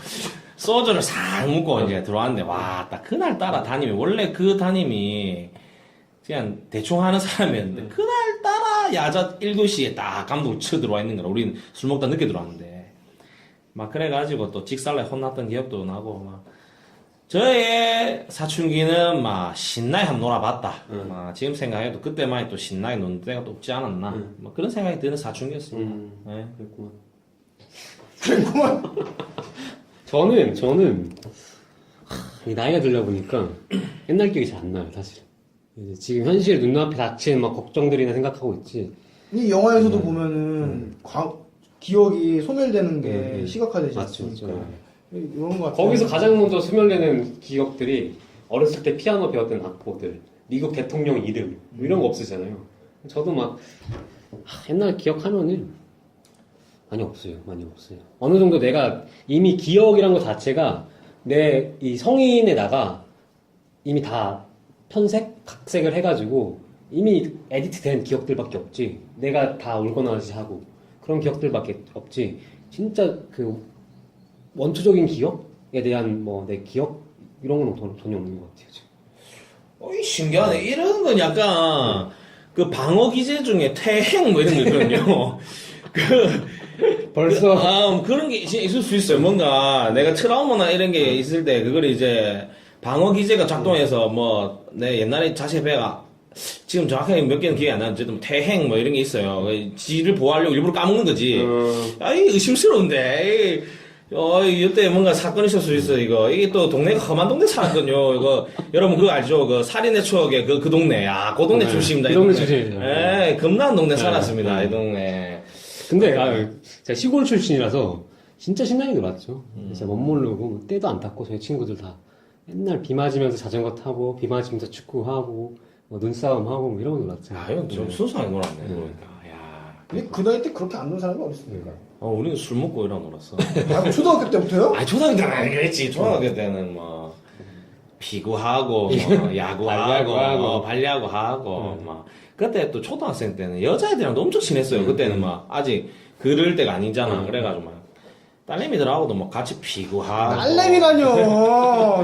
소주를 싹 먹고 이제 들어왔는데 와, 딱 그날따라 담임이 원래 그 담임이 그냥 대충 하는 사람이었는데 그날따라 야자 1교시에 딱 감독을 쳐 들어와 있는 거라. 우리는 술 먹다 늦게 들어왔는데 막 그래가지고 또 직살날 혼났던 기억도 나고 막 저의 사춘기는 막 신나게 한번 놀아봤다. 막 지금 생각해도 그때만 또 신나게 노는 때가 또 없지 않았나. 뭐 그런 생각이 드는 사춘기였습니다. 네. 그랬구만. 그랬구만. 저는 이 나이가 들다 보니까 옛날 기억이 잘 안 나요, 사실. 이제 지금 현실 눈앞에 닥친 막 걱정들이나 생각하고 있지. 이 영화에서도 보면은 기억이 소멸되는 게 시각화되지 맞죠, 않습니까? 맞죠. 이런 거 같아요. 거기서 가장 먼저 소멸되는 기억들이 어렸을 때 피아노 배웠던 악보들, 미국 대통령 이름 뭐 이런 거 없으잖아요. 저도 막 옛날 기억하면은 많이 없어요. 어느 정도 내가 이미 기억이란 것 자체가 내 이 성인에다가 이미 다 편색, 각색을 해가지고 이미 에디트된 기억들밖에 없지. 내가 다 울거나 하고 그런 기억들밖에 없지. 진짜 그 원초적인 기억에 대한 뭐 내 기억 이런 건 전혀 없는 것 같아요. 지금. 어이 신기하네. 이런 건 약간 그 방어 기제 중에 퇴행 뭐 이런 거 있거든요. 벌써 그런 게 있을 수 있어요. 뭔가 내가 트라우마나 이런 게 있을 때 그걸 이제 방어 기제가 작동해서 뭐 내 옛날에 자세 배가 지금 정확하게 몇 개는 기억이 안 나는데 뭐 퇴행 뭐 이런 게 있어요. 지를 보호하려고 일부러 까먹는 거지. 아, 이게 의심스러운데. 이때 뭔가 사건이 있을 수 있어, 이거. 이게 또 동네가 험한 동네 살았거든요. 이거, 여러분 그거 알죠? 그 살인의 추억의 그 동네. 아, 그 동네 출신입니다. 그 동네 출신이죠. 예, 겁나는 동네 살았습니다, 이 동네. 근데 제가 시골 출신이라서 진짜 신나게 놀았죠. 진짜 멋 모르고 때도 안 탔고 저희 친구들 다 맨날 비 맞으면서 자전거 타고 비 맞으면서 축구하고 뭐 눈싸움 하고 뭐 이런 거 놀았죠. 아, 이건 좀 순수하게 놀았네, 그러니까. 야. 근데 그 나이 때 그렇게 안 노는 사람이 어딨습니까? 우리는 술 먹고 이러고 놀았어. 아, 초등학교 때부터요? 아, 초등학교 때는 안 그랬지. 초등학교 때는 뭐, 피구하고, 뭐, 야구하고, 발야구하고, 막. 그때 또 초등학생 때는 여자애들이랑도 엄청 친했어요. 그때는 막, 아직 그럴 때가 아니잖아. 그래가지고 막, 딸내미들하고도 막 같이 피구하고. 딸내미라뇨.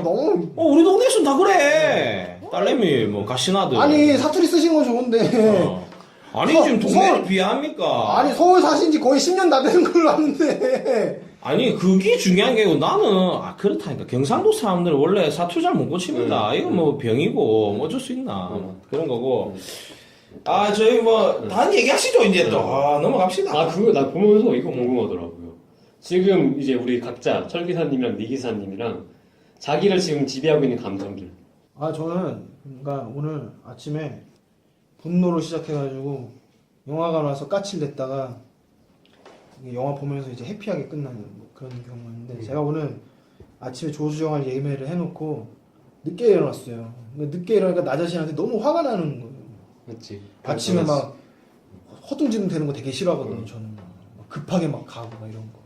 너무. 우리 동네에서는 다 그래. 딸내미, 뭐, 가시나들. 아니, 사투리 쓰신 건 좋은데. 아니, 지금 동네를 비합니까? 아니, 서울 사신 지 거의 10년 다 되는 걸로 아는데. 아니, 그게 중요한 게 아니고 나는, 그렇다니까. 경상도 사람들 원래 사투리 잘 못 고칩니다. 이거 뭐 병이고, 뭐 어쩔 수 있나. 그런 거고. 저희 뭐, 다 얘기하시죠, 이제 또. 넘어갑시다. 그거 나 보면서 이거 궁금하더라고요. 지금 이제 우리 각자 철 기사님이랑 니 기사님이랑 자기를 지금 지배하고 있는 감정들. 저는, 그러니까 오늘 아침에 분노로 시작해가지고 영화관 와서 까칠 냈다가 영화 보면서 이제 해피하게 끝나는 뭐 그런 경우였는데 제가 오늘 아침에 조수정을 예매를 해놓고 늦게 일어났어요. 늦게 일어나니까 나 자신한테 너무 화가 나는 거예요. 맞지. 아침에 막 허둥지둥 되는 거 되게 싫어하거든요. 저는 막 급하게 막 가고 막 이런 거.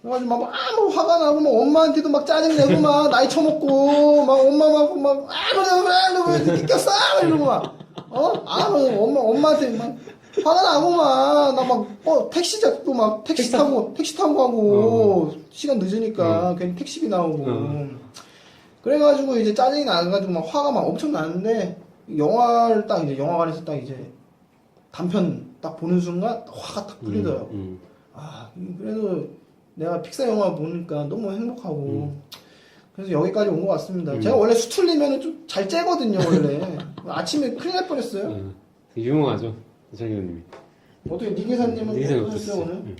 그래가지고 막 아무 화가 나고 막 엄마한테도 막 짜증내고 막 나이 처먹고 막 엄마하고 막 그래 늦게 꼈어 이러고 막 엄마한테 막 화가 나고 막 나 막 택시 잡고 막 택시 타고 가고 시간 늦으니까 괜히 택시비 나오고 그래가지고 이제 짜증이 나가지고 막 화가 막 엄청 나는데 영화를 딱 이제 영화관에서 딱 이제 단편 딱 보는 순간 화가 딱 풀리더라고. 그래도 내가 픽사 영화 보니까 너무 행복하고 그래서 여기까지 온 것 같습니다. 제가 원래 수틀리면 좀 잘 째거든요 원래. 아침에 큰일 날 뻔했어요. 유명하죠 철 기사님이. 어떻게 니 기사님은 기사님 어떠셨어요 오늘?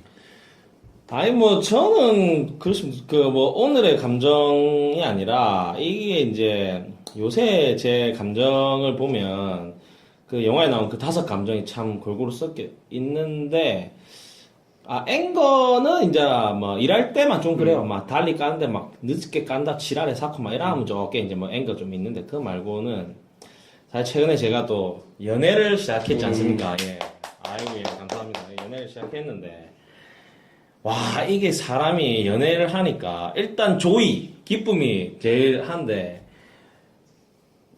아니 뭐 저는 그렇습니다. 뭐 오늘의 감정이 아니라 이게 이제 요새 제 감정을 보면 그 영화에 나온 그 5 감정이 참 골고루 섞여 있는데 앵거는 이제 뭐 일할 때만 좀 그래요. 막 달리 까는데 막 늦게 깐다 지랄에 사고 막 이러면 좋게 이제 뭐 앵거 좀 있는데 그거 말고는 사실 최근에 제가 또 연애를 시작했지 않습니까? 예. 아이고 예 감사합니다. 연애를 시작했는데 와 이게 사람이 연애를 하니까 일단 조이 기쁨이 제일 한데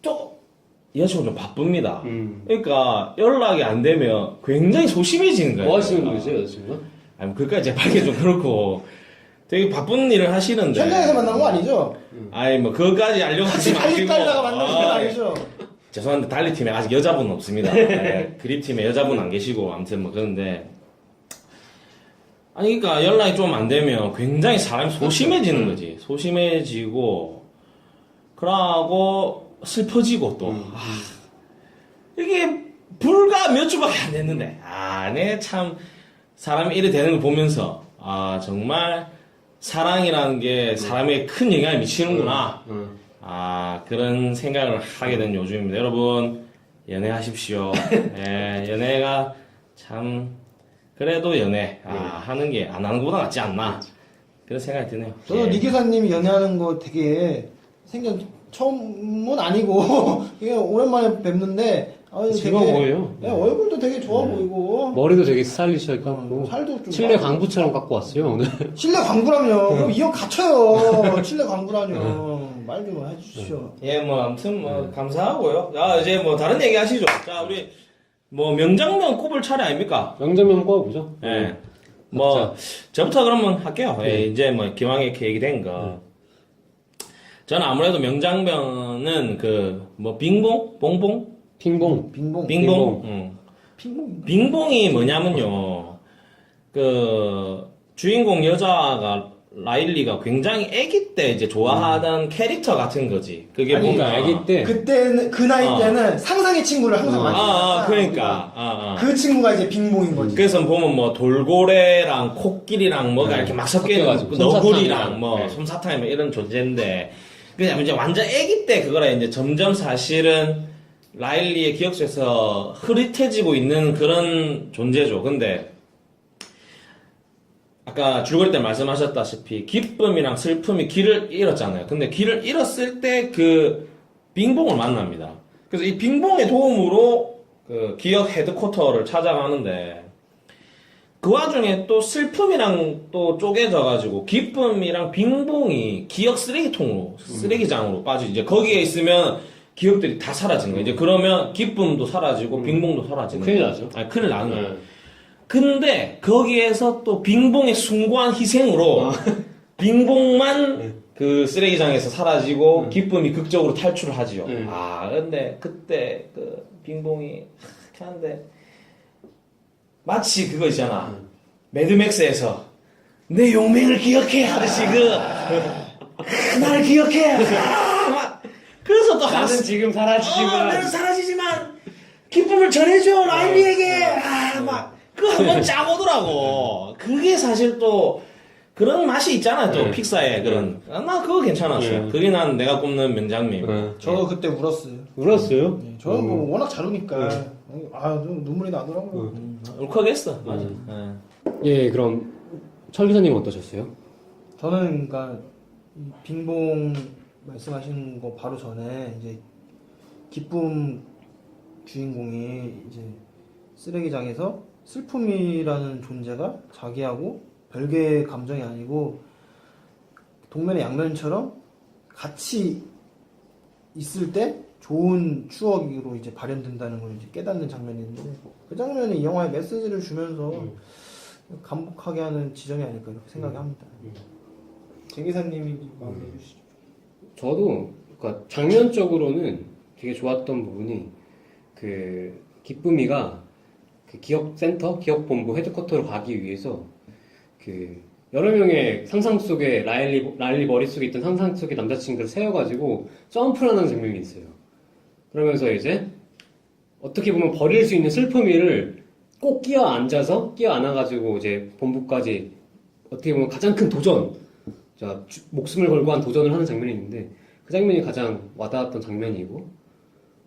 좀 여자친구가 좀 바쁩니다. 그러니까 연락이 안 되면 굉장히 소심해지는 거예요. 뭐 하시는 분이세요 여자친구가? 아니 그까지 제발게 좀 그렇고 되게 바쁜 일을 하시는데 현장에서 만난 거 아니죠? 아니 뭐 그거까지 알려가지 달리 마시고 깔다가 만난 건 아니죠? 죄송한데 달리팀에 아직 여자분 없습니다. 네, 그립팀에 여자분 안 계시고 아무튼 뭐 그런데 아니 그러니까 연락이 좀 안 되면 굉장히 사람이 소심해지는 거지. 소심해지고 그러고 슬퍼지고 또 이게 불과 몇 주밖에 안 됐는데 내 참 사람이 이래 되는 걸 보면서 정말 사랑이라는 게 사람에게 큰 영향을 미치는구나. 그런 생각을 하게 된 요즘입니다. 여러분, 연애하십시오. 예, 연애가 참, 그래도 연애, 하는 게 안 하는 것보다 낫지 않나. 그런 생각이 드네요. 저도 니 기사님이 연애하는 거 되게 처음은 아니고, 이게 오랜만에 뵙는데, 즐거워 보여요. 네, 얼굴도 되게 좋아 보이고. 머리도 되게 스타일리시하게 깎고. 살도 좀. 칠레 광부처럼 깎고 왔어요, 오늘. 실내 광고라뇨. 그럼 이 형 갇혀요. 실내 광고라뇨. 말 좀 해주십시오. 예, 뭐, 아무튼 뭐, 감사하고요. 이제 뭐, 다른 얘기 하시죠. 자, 우리, 뭐, 명장면 꼽을 차례 아닙니까? 명장면 꼽아보죠. 예. 뭐, 저부터 그러면 할게요. 예, 이제 뭐, 기왕에 이렇게 얘기된 거. 저는 아무래도 명장면은 빙봉? 봉봉? 빙봉. 빙봉. 빙봉이 뭐냐면요. 주인공 여자가 라일리가 굉장히 아기 때 이제 좋아하던 캐릭터 같은 거지. 그게 그러니까 뭔가. 아기 때. 그때는, 그 나이 때는 상상의 친구를 항상 많이 했었다. 그러니까. 그 친구가 이제 빙봉인 거지. 그래서 보면 뭐 돌고래랑 코끼리랑 뭐가 이렇게 막 섞여가지고. 섞여가지고 너구리랑 솜사탕이랑. 뭐 네. 솜사탕이 뭐 이런 존재인데 그냥 이제 완전 아기 때 그거라 이제 점점 사실은 라일리의 기억 속에서 흐릿해지고 있는 그런 존재죠. 근데 아까 줄거리 때 말씀하셨다시피 기쁨이랑 슬픔이 길을 잃었잖아요. 근데 길을 잃었을 때 빙봉을 만납니다. 그래서 이 빙봉의 도움으로 기억 헤드쿼터를 찾아가는데 그 와중에 또 슬픔이랑 또 쪼개져가지고 기쁨이랑 빙봉이 기억 쓰레기장으로 빠지죠. 이제 거기에 있으면 기억들이 다 사라진 거예요. 이제 그러면 기쁨도 사라지고 빙봉도 사라지는 큰일 거예요. 나죠. 큰일 나는 거예요. 근데 거기에서 또 빙봉의 숭고한 희생으로 빙봉만 쓰레기장에서 사라지고 기쁨이 극적으로 탈출을 하지요. 근데 그때 빙봉이 한데 마치 그거 있잖아. 매드맥스에서 내 용맹을 기억해 하듯이 날 기억해. 그래서 또 나는 지금 사라지지만. 나는 사라지지만 기쁨을 전해줘 라일리에게. 그거 한번 짜보더라고. 그게 사실 또 그런 맛이 있잖아. 또 픽사의 그런. 나 그거 괜찮았어. 그게 난 내가 꼽는 명장면. 저도 그때 울었어요. 울었어요? 네, 저는 뭐 워낙 잘 우니까 좀 눈물이 나더라고요. 울컥했어. 맞아. 예, 그럼 철 기사님 어떠셨어요? 저는 그러니까 이 빙봉 말씀하시는 거 바로 전에 이제 기쁨 주인공이 이제 쓰레기장에서 슬픔이라는 존재가 자기하고 별개의 감정이 아니고 동면의 양면처럼 같이 있을 때 좋은 추억으로 이제 발현된다는 걸 이제 깨닫는 장면인데 그 장면이 이 영화에 메시지를 주면서 감복하게 하는 지점이 아닐까 이렇게 생각합니다. 제 기사님이 마무리해 주시죠. 저도 그러니까 장면적으로는 되게 좋았던 부분이 기쁨이가 기억센터, 기억본부 헤드쿼터로 가기 위해서 여러 명의 상상 속에 라일리 머릿속에 있던 상상 속의 남자친구를 세워가지고 점프를 하는 장면이 있어요. 그러면서 이제 어떻게 보면 버릴 수 있는 슬픔이를 꼭 끼어 안아가지고 이제 본부까지 어떻게 보면 가장 큰 도전, 목숨을 걸고 한 도전을 하는 장면이 있는데 그 장면이 가장 와닿았던 장면이고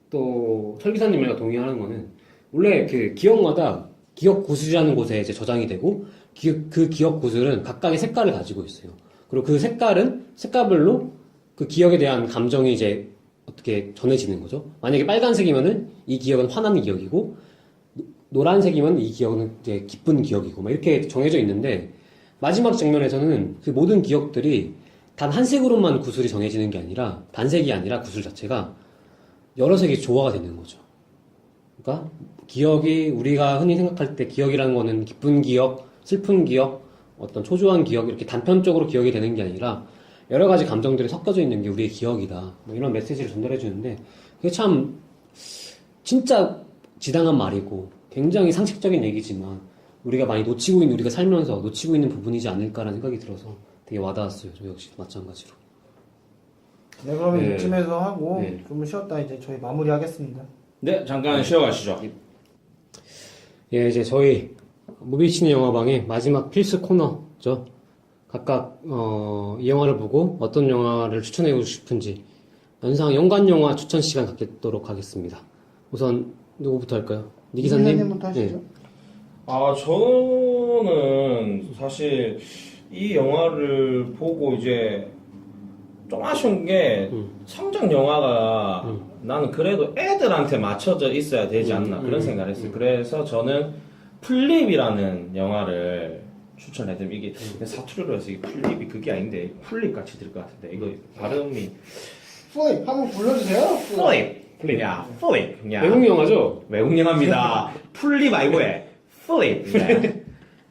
또 철기사님이랑 동의하는 거는 원래 기억마다 기억 구슬이라는 곳에 이제 저장이 되고 그 기억 구슬은 각각의 색깔을 가지고 있어요. 그리고 그 색깔별로 그 기억에 대한 감정이 이제 어떻게 전해지는 거죠. 만약에 빨간색이면은 이 기억은 화난 기억이고 노란색이면 이 기억은 이제 기쁜 기억이고 막 이렇게 정해져 있는데 마지막 장면에서는 그 모든 기억들이 단 한 색으로만 구슬이 정해지는 게 아니라 단색이 아니라 구슬 자체가 여러 색이 조화가 되는 거죠. 그러니까 기억이 우리가 흔히 생각할 때 기억이라는 거는 기쁜 기억, 슬픈 기억, 어떤 초조한 기억 이렇게 단편적으로 기억이 되는 게 아니라 여러 가지 감정들이 섞여져 있는 게 우리의 기억이다. 뭐 이런 메시지를 전달해 주는데 그게 참 진짜 지당한 말이고 굉장히 상식적인 얘기지만 우리가 많이 우리가 살면서 놓치고 있는 부분이지 않을까라는 생각이 들어서 되게 와닿았어요. 저 역시 마찬가지로. 네, 그러면 네. 이쯤에서 하고 네. 좀 쉬었다 이제 저희 마무리하겠습니다. 네, 잠깐 쉬어가시죠. 예, 이제 저희 무비치네 영화방의 마지막 필수 코너죠. 각각 이 영화를 보고 어떤 영화를 추천해주고 싶은지 연관 영화 추천 시간 갖도록 하겠습니다. 우선 누구부터 할까요? 니 기사님? 기사님부터 하시죠. 네. 아, 저는 사실 이 영화를 보고 이제 좀 아쉬운 게 성장 영화가 나는 그래도 애들한테 맞춰져 있어야 되지 않나 그런 생각을 했어요. 그래서 저는 플립이라는 영화를 추천해드리면 이게 사투리로 해서 이게 플립이 그게 아닌데 플립 같이 들 것 같은데 이거 발음이 플립 한번 불러주세요. 플립 야 플립 야 외국 영화죠? 외국 영화입니다. 플립 아니고 해 플립 네.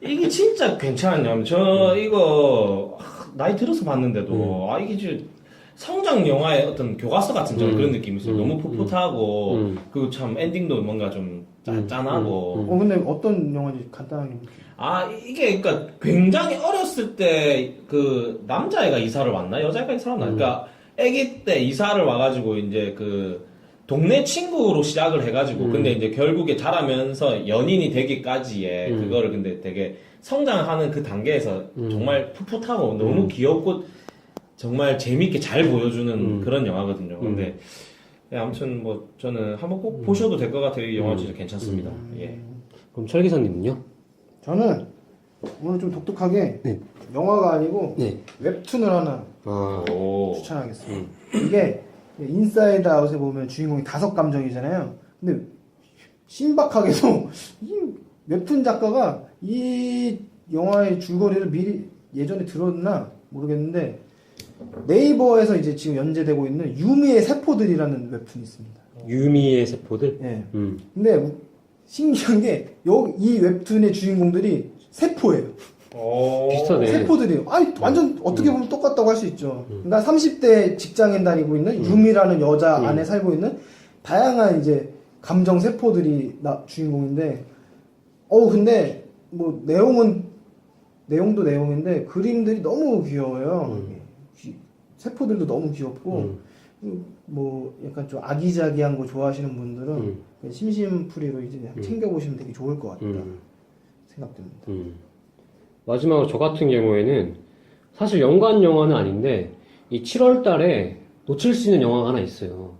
이게 진짜 괜찮은 영화. 저 이거 나이 들어서 봤는데도 아 이게 진짜 성장 영화의 어떤 교과서 같은 저는 그런 느낌이 있어요. 너무 풋풋하고 그리고 참 엔딩도 뭔가 좀 짠짠하고. 근데 어떤 영화인지 간단하게. 아 이게 그러니까 굉장히 어렸을 때 그 남자애가 이사를 왔나 여자애가 이사를 왔나. 그러니까 아기 때 이사를 와가지고 이제 그 동네 친구로 시작을 해가지고 근데 이제 결국에 자라면서 연인이 되기까지의 그거를 근데 되게 성장하는 그 단계에서 정말 풋풋하고 너무 귀엽고 정말 재밌게 잘 보여주는 그런 영화거든요. 근데 예, 아무튼 뭐 저는 한번 꼭 보셔도 될 것 같아요. 이 영화 진짜 괜찮습니다. 예. 그럼 철 기사님은요? 저는 오늘 좀 독특하게 네. 영화가 아니고 네. 웹툰을 하나 오. 추천하겠습니다. 이게 인사이드 아웃에 보면 주인공이 5감정이잖아요. 근데 신박하게도 이 웹툰 작가가 이 영화의 줄거리를 미리 예전에 들었나 모르겠는데 네이버에서 이제 지금 연재되고 있는 유미의 세포들이라는 웹툰이 있습니다. 유미의 세포들? 예. 근데 신기한 게 이 웹툰의 주인공들이 세포예요. 비슷하네. 세포들이에요. 아니 완전 어떻게 보면 똑같다고 할 수 있죠. 그러니까 30대 직장인 다니고 있는 유미라는 여자 안에 살고 있는 다양한 이제 감정 세포들이 주인공인데 근데 뭐 내용도 내용인데 그림들이 너무 귀여워요. 세포들도 너무 귀엽고 뭐 약간 좀 아기자기한 거 좋아하시는 분들은 심심풀이로 이제 챙겨보시면 되게 좋을 것 같다 생각됩니다. 마지막으로 저 같은 경우에는 사실 연관 영화는 아닌데 이 7월 달에 놓칠 수 있는 영화가 하나 있어요.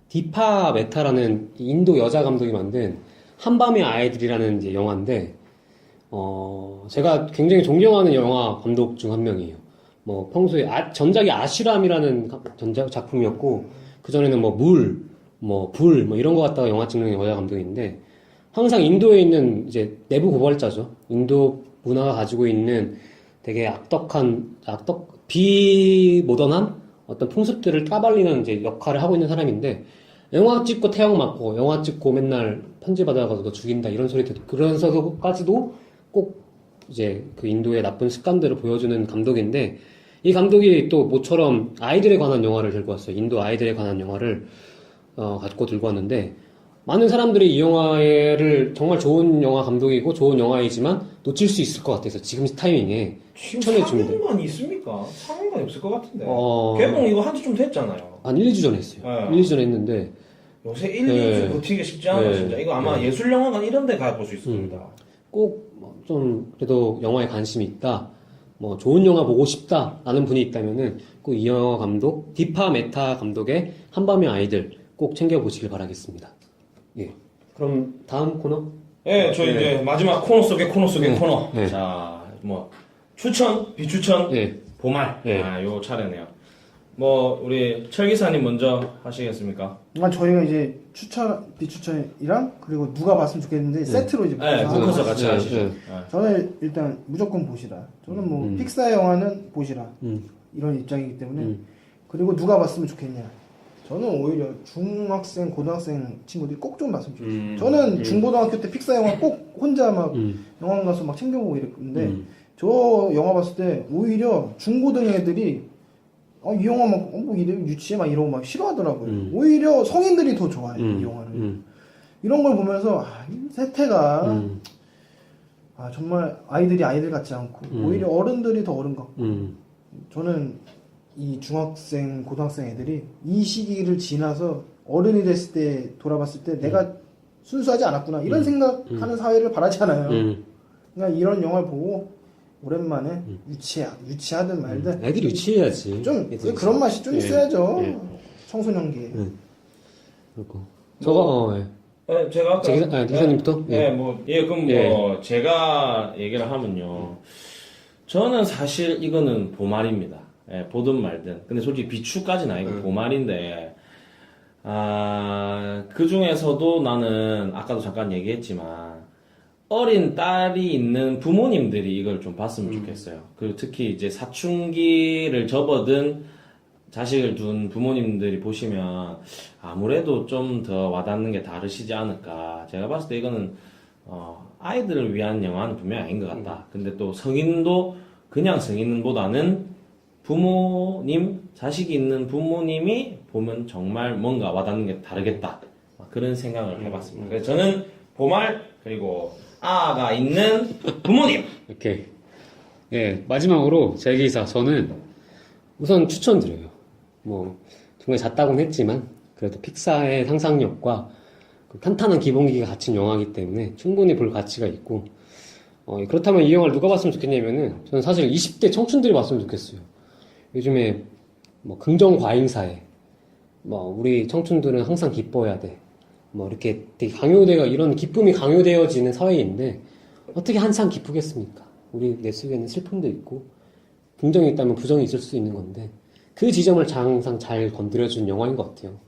디파 메타라는 인도 여자 감독이 만든 한밤의 아이들이라는 이제 영화인데 제가 굉장히 존경하는 영화 감독 중 한 명이에요. 뭐 평소에 전작이 아슈람이라는 전작 작품이었고 그 전에는 뭐 불 이런 거 갖다가 영화 찍는 여자 감독인데 항상 인도에 있는 이제 내부 고발자죠. 인도 문화가 가지고 있는 되게 비모던한 어떤 풍습들을 까발리는 이제 역할을 하고 있는 사람인데 영화 찍고 태양 맞고 영화 찍고 맨날 편지 받아가서 너 죽인다 이런 소리 듣고 그러면서까지도 꼭 이제 그 인도의 나쁜 습관들을 보여주는 감독인데 이 감독이 또 모처럼 아이들에 관한 영화를 들고 왔어요. 인도 아이들에 관한 영화를 갖고 들고 왔는데 많은 사람들이 이 영화를 정말 좋은 영화 감독이고 좋은 영화이지만 놓칠 수 있을 것 같아서 지금 타이밍에 추천해 줍니다. 상영관 있습니까? 상영관 없을 것 같은데. 개봉 이거 한지 좀 됐잖아요. 한 1, 2주 전에 했어요. 네. 1, 2주 전에 했는데 요새 1, 2주 버티기 쉽지 않아 진짜. 이거 아마 예술영화관 이런 데 가볼 수 있을 겁니다. 꼭 좀 그래도 영화에 관심이 있다. 뭐 좋은 영화 보고 싶다라는 분이 있다면은 꼭 이 영화 감독 디파 메타 감독의 한밤의 아이들 꼭 챙겨보시길 바라겠습니다. 예. 그럼 다음 코너? 예, 저희 이제 마지막 코너 속의 코너 속의 네. 코너. 네. 자, 뭐 추천, 비추천, 예. 보말. 네. 요 차례네요. 뭐 우리 철 기사님 먼저 하시겠습니까? 저희가 이제 추천, 비추천이랑 그리고 누가 봤으면 좋겠는데 세트로 이제 네, 묶어서 묶어서 하고 같이 네, 하시죠. 네. 네. 저는 일단 무조건 보시라. 저는 뭐 픽사 영화는 보시라 이런 입장이기 때문에 그리고 누가 봤으면 좋겠냐. 저는 오히려 중학생, 고등학생 친구들이 꼭 좀 봤으면 좋겠어요. 저는 중고등학교 때 픽사 영화 꼭 혼자 막 영화관 가서 막 챙겨보고 이랬는데 저 영화 봤을 때 오히려 중고등 애들이 이 영화 막 뭐 이래 유치해 막 이러고 막 싫어하더라고요. 오히려 성인들이 더 좋아해요 이 영화를. 이런 걸 보면서 이 세태가 정말 아이들이 아이들 같지 않고 오히려 어른들이 더 어른 같고 저는 이 중학생, 고등학생 애들이 이 시기를 지나서 어른이 됐을 때 돌아봤을 때 내가 순수하지 않았구나 이런 생각하는 사회를 바라잖아요. 그러니까 이런 영화를 보고 오랜만에 유치하든 말든 애들이 유치해야지. 좀 애들이 그런 맛이 좀 예. 있어야죠. 예. 청소년기에. 그리고 저거 예. 네, 제가 아까 기사님부터? 그럼 뭐 제가 얘기를 하면요. 저는 사실 이거는 보말입니다. 예, 보든 말든. 근데 솔직히 비추까지는 아니고 보말인데 그 중에서도 나는 아까도 잠깐 얘기했지만 어린 딸이 있는 부모님들이 이걸 좀 봤으면 좋겠어요. 그리고 특히 이제 사춘기를 접어든 자식을 둔 부모님들이 보시면 아무래도 좀 더 와닿는 게 다르시지 않을까. 제가 봤을 때 이거는 아이들을 위한 영화는 분명히 아닌 것 같다. 근데 또 성인도 그냥 성인보다는 부모님, 자식이 있는 부모님이 보면 정말 뭔가 와닿는 게 다르겠다. 그런 생각을 해봤습니다. 그래서 저는 보말 그리고 아가 있는 부모님. 오케이. 예, 마지막으로 제 기사 저는 우선 추천드려요. 뭐 중간에 잤다고는 했지만 그래도 픽사의 상상력과 그 탄탄한 기본기가 갖춘 영화이기 때문에 충분히 볼 가치가 있고 그렇다면 이 영화를 누가 봤으면 좋겠냐면은 저는 사실 20대 청춘들이 봤으면 좋겠어요. 요즘에 뭐 긍정 과잉사회 뭐 우리 청춘들은 항상 기뻐해야 돼. 뭐 이렇게 되게 강요되어 이런 기쁨이 강요되어지는 사회인데 어떻게 한참 기쁘겠습니까? 우리 내 속에는 슬픔도 있고 긍정이 있다면 부정이 있을 수 있는 건데 그 지점을 항상 잘 건드려준 영화인 것 같아요.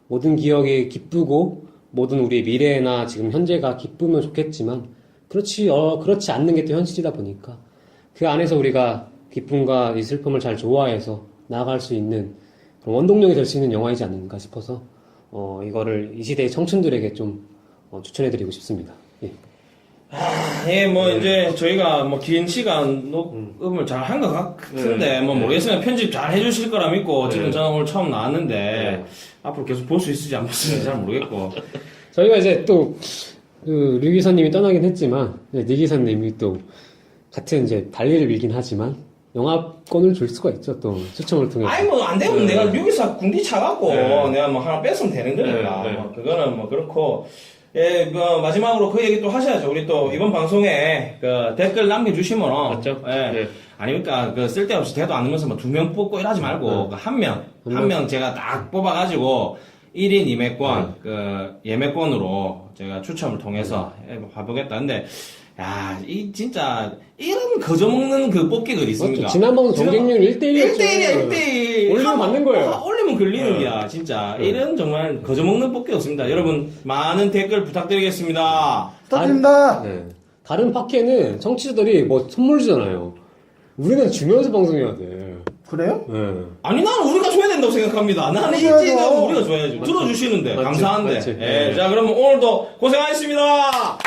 모든 기억이 기쁘고 모든 우리의 미래나 지금 현재가 기쁘면 좋겠지만 그렇지 않는 게 또 현실이다 보니까 그 안에서 우리가 기쁨과 이 슬픔을 잘 조화해서 나아갈 수 있는 그런 원동력이 될 수 있는 영화이지 않는가 싶어서 이거를 이 시대의 청춘들에게 좀 추천해드리고 싶습니다. 예. 이제 저희가 뭐 긴 시간 녹음을 잘 한 것 같은데, 모르겠으면 편집 잘 해주실 거라 믿고, 지금 저는 오늘 처음 나왔는데, 앞으로 계속 볼 수 있을지 안 볼 수 있을지 잘 모르겠고. 저희가 이제 또, 류 기사님이 떠나긴 했지만, 리 기사님이 또, 같은 이제 달리를 밀긴 하지만, 영화권을 줄 수가 있죠, 또, 추첨을 통해서. 안 되면 내가 여기서 군디 차갖고, 내가 뭐 하나 뺐으면 되는 거니까. 뭐 그거는 뭐 그렇고, 마지막으로 그 얘기 또 하셔야죠. 우리 또 이번 방송에 댓글 남겨주시면. 맞죠? 아니니까 쓸데없이 대도 않으면서 뭐 2명 뽑고 이러지 말고, 한 명 제가 딱 뽑아가지고, 1인 2매권, 예매권으로 제가 추첨을 통해서 해보겠다. 근데, 진짜, 이런 거저먹는 뽑기가 있습니까? 맞죠. 지난번 경쟁률 1대1이었죠. 1대1. 올리면 맞는 거예요. 올리면 걸리는 거야, 진짜. 이런 정말 거저먹는 뽑기였습니다. 여러분, 많은 댓글 부탁드리겠습니다. 부탁드립니다. 다른 팟캐는 청취자들이 뭐 선물 주잖아요. 우리는 주면서 방송해야 돼. 그래요? 아니, 나는 우리가 줘야 된다고 생각합니다. 나는 그래야죠. 일찍 우리가 줘야지. 들어주시는데, 맞지. 감사한데. 맞지. 자, 그러면 오늘도 고생하셨습니다.